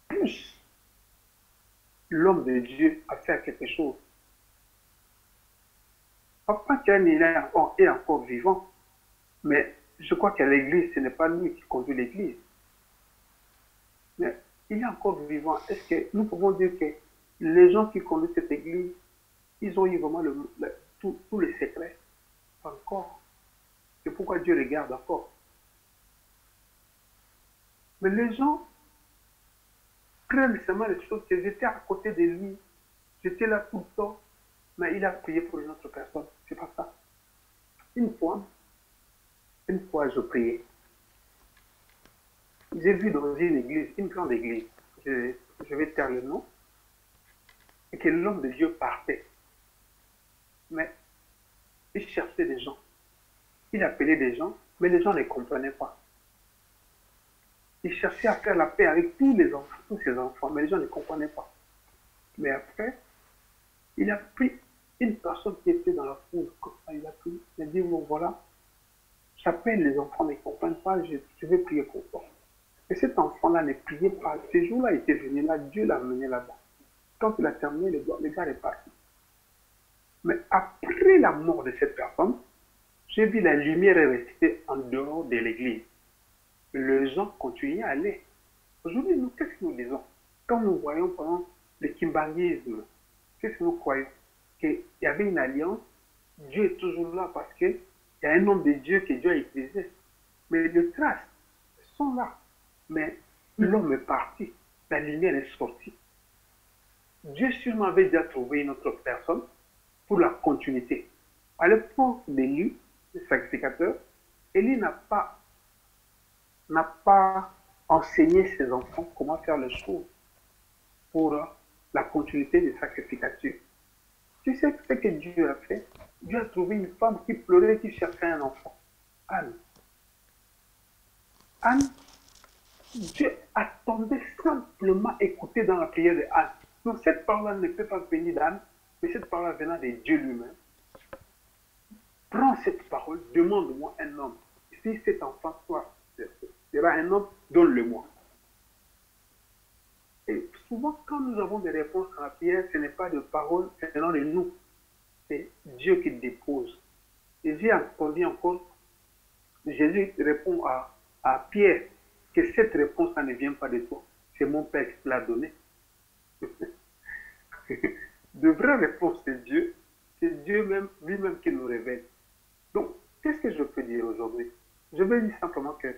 poussent l'homme de Dieu à faire quelque chose. Papa Tian est encore vivant, mais je crois qu'à l'église, ce n'est pas lui qui conduit l'église. Mais il est encore vivant. Est-ce que nous pouvons dire que les gens qui conduisent cette église, ils ont eu vraiment tous les secrets? Pas encore. C'est pourquoi Dieu les garde encore. Mais les gens prennent seulement les choses que j'étais à côté de lui. J'étais là tout le temps, mais il a prié pour une autre personne. C'est pas ça. Une fois, je priais. J'ai vu dans une église, une grande église, je vais taire le nom, et que l'homme de Dieu partait. Mais il cherchait des gens. Il appelait des gens, mais les gens ne comprenaient pas. Il cherchait à faire la paix avec tous ses enfants, mais les gens ne comprenaient pas. Mais après, il a pris une personne qui était dans la foule, comme ça, il a dit, bon voilà, j'appelle les enfants, ne comprennent pas, je vais prier pour toi. Et cet enfant-là ne priait pas. Ce jour-là, il était venu là, Dieu l'a amené là-bas. Quand il a terminé, le gars est parti. Mais après la mort de cette personne, j'ai vu la lumière rester en dehors de l'église. Les gens continuaient à aller. Aujourd'hui, nous, qu'est-ce que nous disons? Quand nous voyons, par exemple, le kimbangisme, qu'est-ce que nous croyons? Qu'il y avait une alliance, Dieu est toujours là parce qu'il y a un nom de Dieu que Dieu a utilisé. Mais les traces sont là. Mais l'homme est parti, la lumière est sortie. Dieu sûrement avait déjà trouvé une autre personne pour la continuité. À l'époque d'Élie, le sacrificateur, Élie n'a pas enseigné ses enfants comment faire les choses pour la continuité des sacrificatures. Tu sais ce que Dieu a fait? Dieu a trouvé une femme qui pleurait, qui cherchait un enfant. Anne. Anne, Dieu attendait simplement écouter dans la prière de Anne. Donc cette parole ne peut pas venir d'Anne, mais cette parole venant de Dieu lui-même. Prends cette parole, demande-moi un homme. Si cet enfant sera un homme, donne-le-moi. Et souvent, quand nous avons des réponses dans la prière, ce n'est pas de parole venant de nous. C'est Dieu qui dépose. Et j'ai entendu encore, Jésus répond à Pierre, que cette réponse-là ne vient pas de toi. C'est mon Père qui te l'a donné. De vraies réponses, c'est Dieu. C'est Dieu même, lui-même qui nous révèle. Donc, qu'est-ce que je peux dire aujourd'hui? Je vais dire simplement que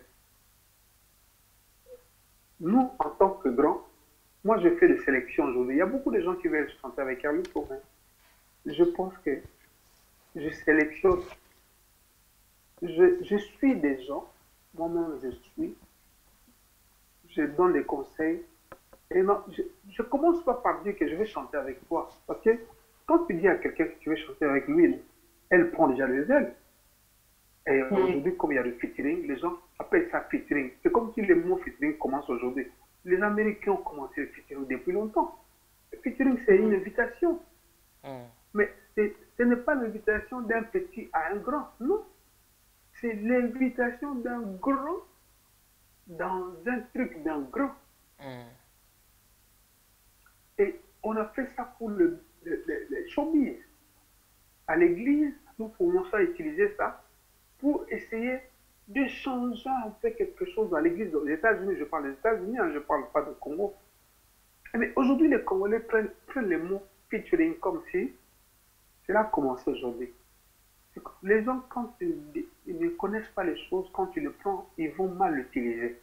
nous, en tant que grands, moi je fais des sélections aujourd'hui. Il y a beaucoup de gens qui veulent chanter avec Carlos Corin. Je pense que je sélectionne. Je suis des gens, moi-même je donne des conseils. Et non, je commence pas par dire que je vais chanter avec toi. Parce que quand tu dis à quelqu'un que tu veux chanter avec lui, elle prend déjà les ailes. Et aujourd'hui, comme il y a le featuring, les gens appellent ça featuring. C'est comme si le mot featuring commence aujourd'hui. Les Américains ont commencé le featuring depuis longtemps. Le featuring, c'est une invitation. Mais ce n'est pas l'invitation d'un petit à un grand. Non. C'est l'invitation d'un grand dans un truc d'un grand. Et on a fait ça pour le showbiz. À l'église, nous commençons à utiliser ça pour essayer de changer en fait quelque chose dans l'église des États-Unis. Je parle des États-Unis, hein, je ne parle pas du Congo. Mais aujourd'hui, les Congolais prennent les mots featuring comme si cela a commencé aujourd'hui. Les gens, quand ils ne connaissent pas les choses, quand tu les prends, ils vont mal l'utiliser.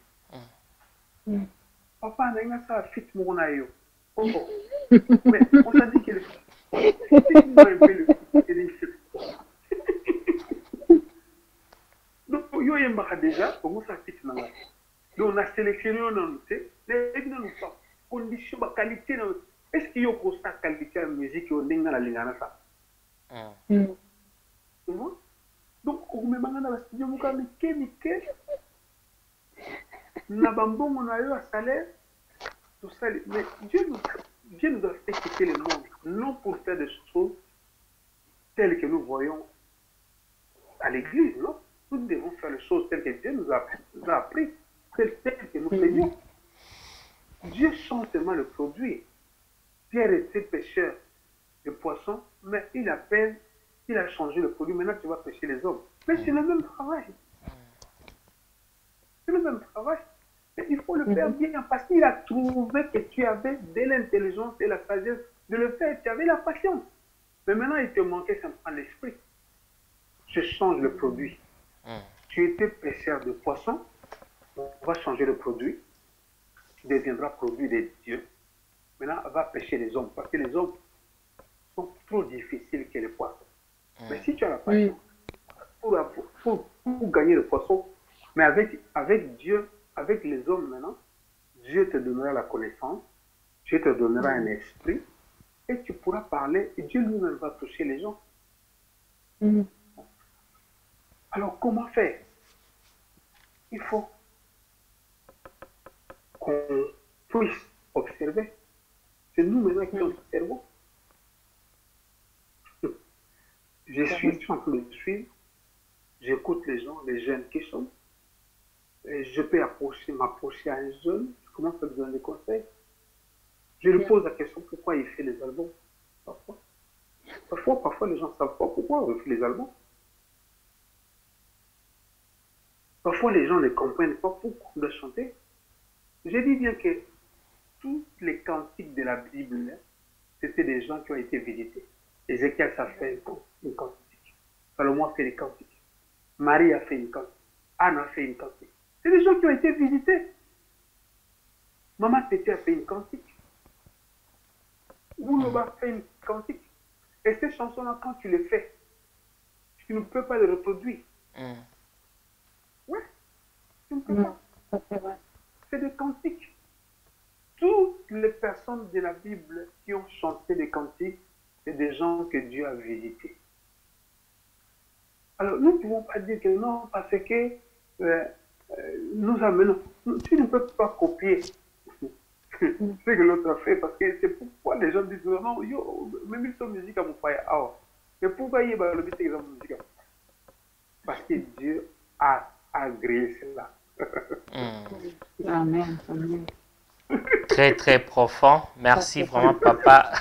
Papa, on a ça fit mon aïe. Oh, oh. Mais on t'a dit qu'il donc, yo yemba déjà, comment ça fit na donc on a sélectionné on sait, les nous pas condition ba qualité est-ce qu'il y a pour ça qualité de musique au ndinga la lingana ça. Donc on me mangana la studio muka mike na bambongo na yo à salaire tout ça mais Dieu nous a fait quitter le monde non pour faire des choses telles que nous voyons à l'église, non? Nous devons faire les choses telles que Dieu nous a appris, telles que nous faisions. Dieu change seulement le produit. Pierre était pêcheur de poissons, mais il a changé le produit. Maintenant, tu vas pêcher les hommes. Mais c'est le même travail. C'est le même travail. Mais il faut le faire bien parce qu'il a trouvé que tu avais de l'intelligence et la sagesse de le faire. Tu avais la patience. Mais maintenant, il te manquait simplement l'esprit. Je change le produit. Tu étais pêcheur de poissons, on va changer le produit. Tu deviendras produit de Dieu. Maintenant, on va pêcher les hommes parce que les hommes sont trop difficiles que les poissons. Mais si tu as la patience pour gagner le poisson, mais avec Dieu, avec les hommes maintenant, Dieu te donnera la connaissance, Dieu te donnera un esprit et tu pourras parler et Dieu lui-même va toucher les gens. Alors, comment faire? Il faut qu'on puisse observer. C'est nous maintenant qui observons. Je suis en train de suivre, j'écoute les gens, les jeunes qui sont. Et je peux m'approcher à un jeune, je commence à lui donner des conseils. Je lui pose la question pourquoi il fait les albums. Parfois les gens ne savent pas pourquoi on fait les albums. Parfois, les gens ne comprennent pas pourquoi on doit chanter. Je dis bien que tous les cantiques de la Bible, c'était des gens qui ont été visités. Ézéchiel, ça fait une cantique. Salomon a fait des cantiques. Marie a fait une cantique. Anne a fait une cantique. C'est des gens qui ont été visités. Maman Tété a fait une cantique. Ouloba a fait une cantique. Et ces chansons-là, quand tu les fais, tu ne peux pas les reproduire. Ouais, tu ne peux pas. C'est des cantiques. Toutes les personnes de la Bible qui ont chanté des cantiques, c'est des gens que Dieu a visités. Alors, nous ne pouvons pas dire que non, parce que nous amenons. Tu ne peux pas copier ce que l'autre a fait, parce que c'est pourquoi les gens disent non, yo, même ils sont musique à mon père. Mais pourquoi il y a le musique à mon père? Parce que Dieu a agréé cela. Amen. Amen. Très, très profond. Merci vraiment, Papa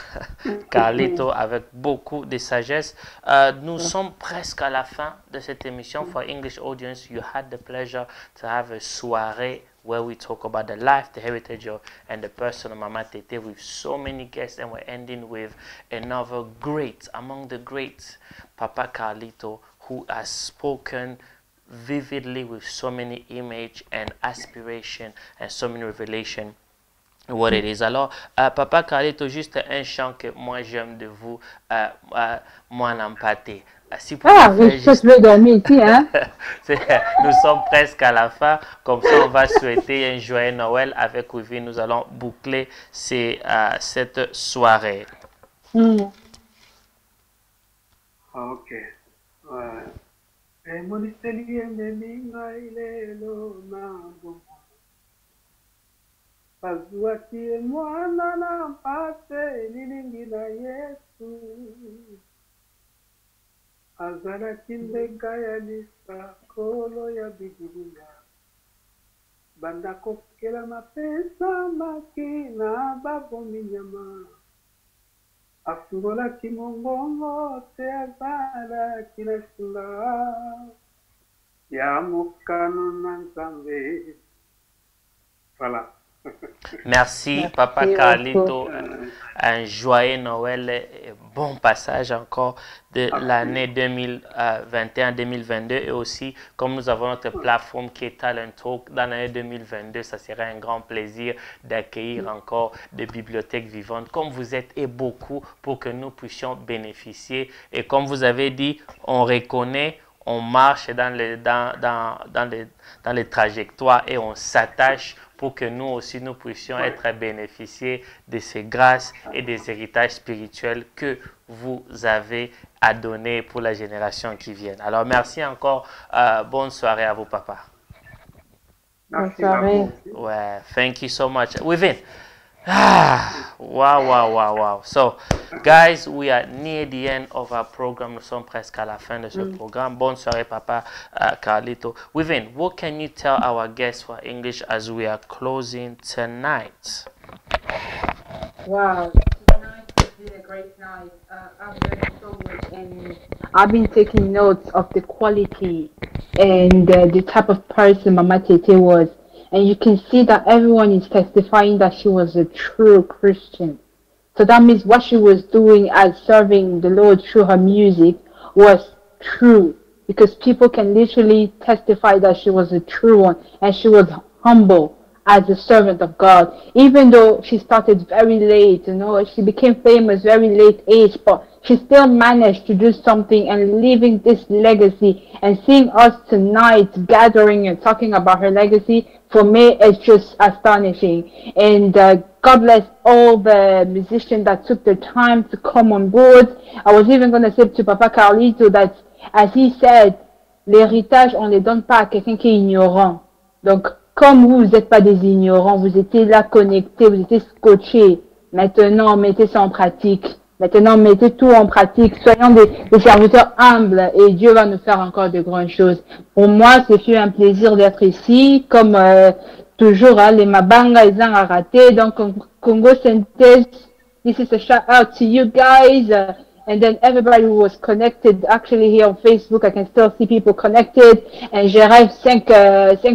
Carlito, avec beaucoup de sagesse. Nous sommes presque à la fin de cette émission. For English audience, you had the pleasure to have a soirée where we talk about the life, the heritage and the person of Mama Tete with so many guests, and we're ending with another great, among the greats, Papa Carlito, who has spoken vividly with so many image and aspiration and so many revelation what it is. Alors, Papa Carlito, juste un chant que moi j'aime de vous, moi n'empaté. Si vous je juste... le dormir ici, hein? Nous sommes presque à la fin, comme ça on va souhaiter un joyeux Noël avec Wivi. Nous allons boucler cette soirée. Ok. Azwaki mwana na mpase lilingi na Yesu azalaki mbeka ya lisakolo ya Biblia banda kokela mapesa maki na babomi nyama afungolaki mongongo te azalaki na singa Voilà. Merci, Papa Carlito. Un joyeux Noël et bon passage encore de l'année 2021-2022 et aussi comme nous avons notre plateforme qui est Talent Talk dans l'année 2022, ça serait un grand plaisir d'accueillir encore des bibliothèques vivantes comme vous êtes et beaucoup pour que nous puissions bénéficier et comme vous avez dit, on reconnaît, on marche dans les trajectoires et on s'attache pour que nous aussi nous puissions être bénéficiés de ces grâces et des héritages spirituels que vous avez à donner pour la génération qui vient. Alors merci encore, bonne soirée à vous papa. Bonne soirée. Ouais, thank you so much. Within. Wow. So, guys, we are near the end of our program. Nous sommes presque à la fin de ce programme. Bonne soirée, Papa Carlito. Within, what can you tell our guests for English as we are closing tonight? Wow, tonight has been a great night. I've learned so much and I've been taking notes of the quality and the type of person Mama Tete was. And you can see that everyone is testifying that she was a true Christian. So that means what she was doing as serving the Lord through her music was true. Because people can literally testify that she was a true one. And she was humble as a servant of God. Even though she started very late, she became famous very late age. But she still managed to do something and leaving this legacy. And seeing us tonight gathering and talking about her legacy, for me, it's just astonishing. And God bless all the musicians that took the time to come on board. I was even going to say to Papa Carlito that, as he said, l'héritage, on ne les donne pas à quelqu'un qui est ignorant. Donc, comme vous n'êtes pas des ignorants, vous étiez là connectés, vous étiez scotchés. Maintenant, mettez ça en pratique. Maintenant, mettez tout en pratique. Soyons des serviteurs humbles et Dieu va nous faire encore de grandes choses. Pour moi, ce fut un plaisir d'être ici. Comme toujours, les Mabanga, ils ont raté. Donc, Congo Synthèse, this is a shout out to you guys. And then everybody who was connected, actually here on Facebook, I can still see people connected. Et je rêve 5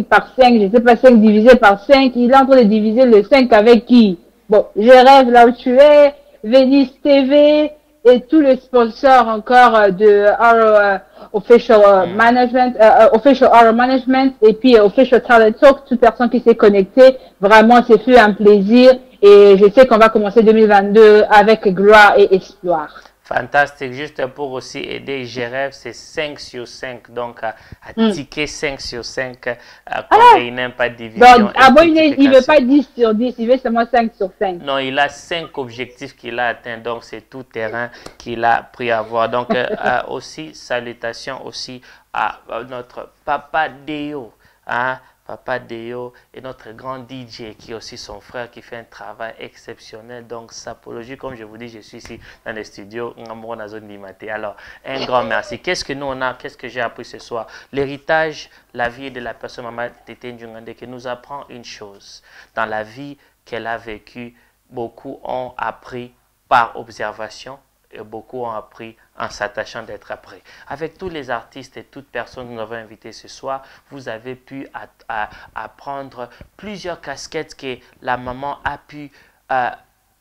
par 5, je sais pas 5 divisé par 5. Il est en train de diviser le 5 avec qui? Bon, je rêve là où tu es. Venice TV et tous les sponsors encore de Arrow Official Management, Official Arrow Management et puis Official Talent Talk, toute personne qui s'est connectée. Vraiment, c'est fait un plaisir et je sais qu'on va commencer 2022 avec gloire et espoir. Fantastique. Juste pour aussi aider GRF, c'est 5 sur 5. Donc, à ticket 5 sur 5. Il n'aime pas de division. Donc, il ne veut pas 10 sur 10, il veut seulement 5 sur 5. Non, il a 5 objectifs qu'il a atteints. Donc, c'est tout terrain qu'il a pris à voir. Donc, aussi, salutations aussi à notre Papa Deo. Papa Deo et notre grand DJ qui est aussi son frère qui fait un travail exceptionnel. Donc, Sapologie, comme je vous dis, je suis ici dans les studios Alors, un grand merci. Qu'est-ce que nous on a, qu'est-ce que j'ai appris ce soir? L'héritage, la vie de la personne Maman Tete Njungande qui nous apprend une chose. Dans la vie qu'elle a vécue, beaucoup ont appris par observation et beaucoup ont appris en s'attachant d'être après. Avec tous les artistes et toutes personnes que nous avons invités ce soir, vous avez pu apprendre plusieurs casquettes que la maman a pu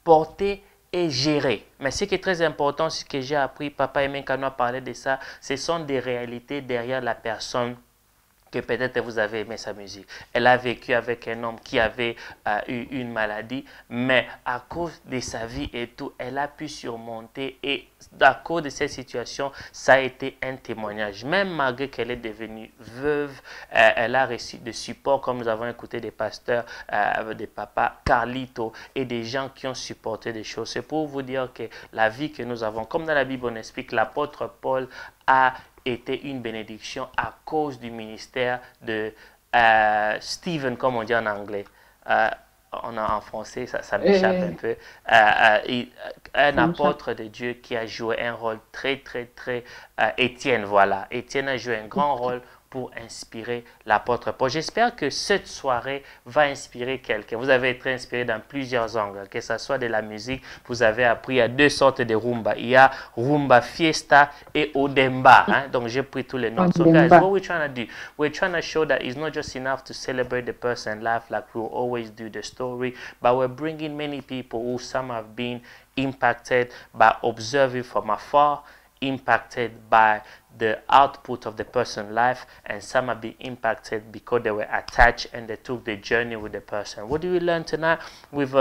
porter et gérer. Mais ce qui est très important, ce que j'ai appris, Papa Emenkano a parlé de ça, ce sont des réalités derrière la personne que peut-être vous avez aimé sa musique. Elle a vécu avec un homme qui avait eu une maladie, mais à cause de sa vie et tout, elle a pu surmonter et à cause de cette situation, ça a été un témoignage. Même malgré qu'elle est devenue veuve, elle a reçu de support, comme nous avons écouté des pasteurs, des papas Carlito et des gens qui ont supporté des choses. C'est pour vous dire que la vie que nous avons, comme dans la Bible on explique, l'apôtre Paul a été une bénédiction à cause du ministère de Stephen, comme on dit en anglais. En français, ça m'échappe un peu. Un apôtre de Dieu qui a joué un rôle très, Étienne, voilà. Étienne a joué un grand rôle pour inspirer l'apôtre Paul. J'espère que cette soirée va inspirer quelqu'un. Vous avez été inspiré dans plusieurs angles, que ce soit de la musique. Vous avez appris à deux sortes de rumba. Il y a rumba fiesta et odemba. Hein? Donc j'ai pris tous les noms. So guys, what we're trying to do, we're trying to show that it's not just enough to celebrate the person life like we'll always do the story, but we're bringing many people who some have been impacted by observing from afar, impacted by the output of the person's life, and some have been impacted because they were attached and they took the journey with the person. What do we learn tonight with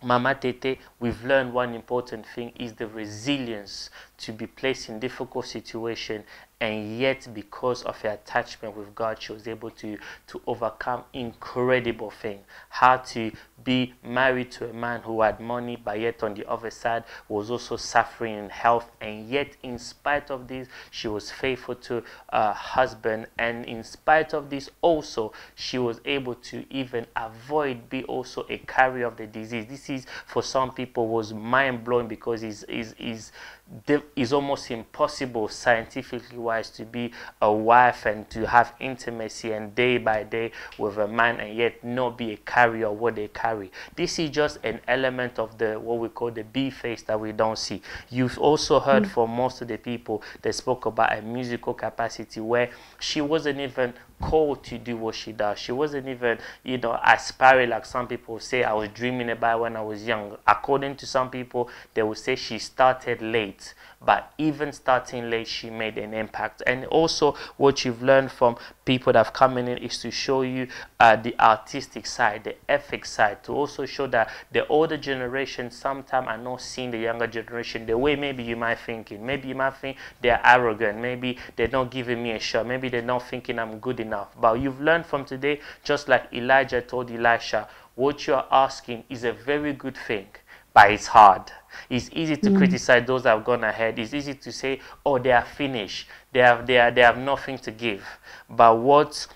Mama Tete? We've learned one important thing is the resilience to be placed in difficult situations, and yet because of her attachment with God, she was able to overcome incredible things. How to be married to a man who had money, but yet on the other side was also suffering in health, and yet in spite of this, she was faithful to her husband, and in spite of this also, she was able to even avoid be also a carrier of the disease. This is, for some people, was mind-blowing because it's almost impossible scientifically wise to be a wife and to have intimacy and day by day with a man and yet not be a carrier of what they carry. This is just an element of the what we call the B face that we don't see. You've also heard from most of the people that spoke about a musical capacity where she wasn't even called to do what she does. She wasn't even, you know, aspiring like some people say I was dreaming about when I was young. According to some people, they will say she started late. But even starting late, she made an impact. And also what you've learned from people that have come in is to show you the artistic side, the ethic side, to also show that the older generation sometimes are not seeing the younger generation the way maybe you might think it. Maybe you might think they're arrogant. Maybe they're not giving me a shot. Maybe they're not thinking I'm good enough. But you've learned from today, just like Elijah told Elisha, what you're asking is a very good thing, but it's hard. It's easy to criticize those that have gone ahead. It's easy to say, oh, they are finished. They have nothing to give. But what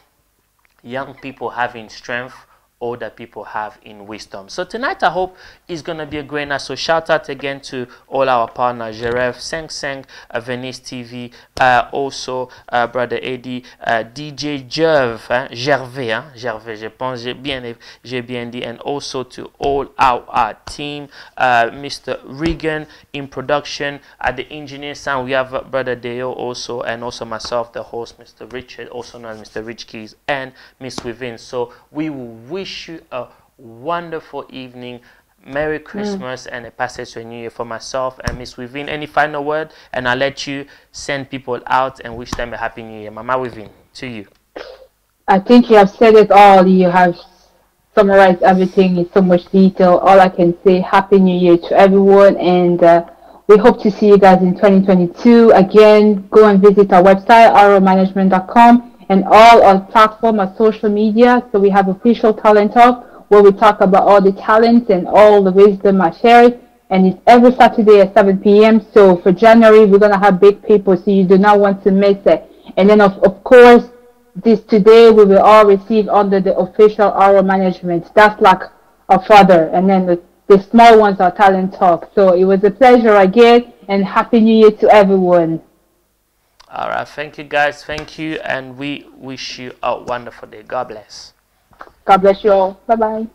young people have in strength, older people have in wisdom. So tonight I hope it's going to be a great night. So shout out again to all our partners, Jeref, Seng, Venice TV, also Brother Eddie, DJ Gervais, je pense j'ai bien dit, and also to all our team, Mr. Regan in production, at the engineer sound we have Brother Deo also, and also myself, the host, Mr. Richard, also known as Mr. Rich Keys, and Miss Within. So we will wish you a wonderful evening, Merry Christmas, and a passage to a new year for myself and Miss Within. Any final word? And I'll let you send people out and wish them a happy new year. Mama Within, to you. I think you have said it all. You have summarized everything in so much detail. All I can say, happy new year to everyone, and we hope to see you guys in 2022. Again, go and visit our website, romanagement.com. and all our platform, our social media. So we have official Talent Talk where we talk about all the talents and all the wisdom I shared. And it's every Saturday at 7 p.m. So for January, we're going to have big people, so you do not want to miss it. And then, of course, today we will all receive under the official Aura Management. That's like our father. And then the small ones are Talent Talk. So it was a pleasure again, and Happy New Year to everyone. All right, thank you guys, thank you, and we wish you a wonderful day. God bless. God bless you all. Bye-bye.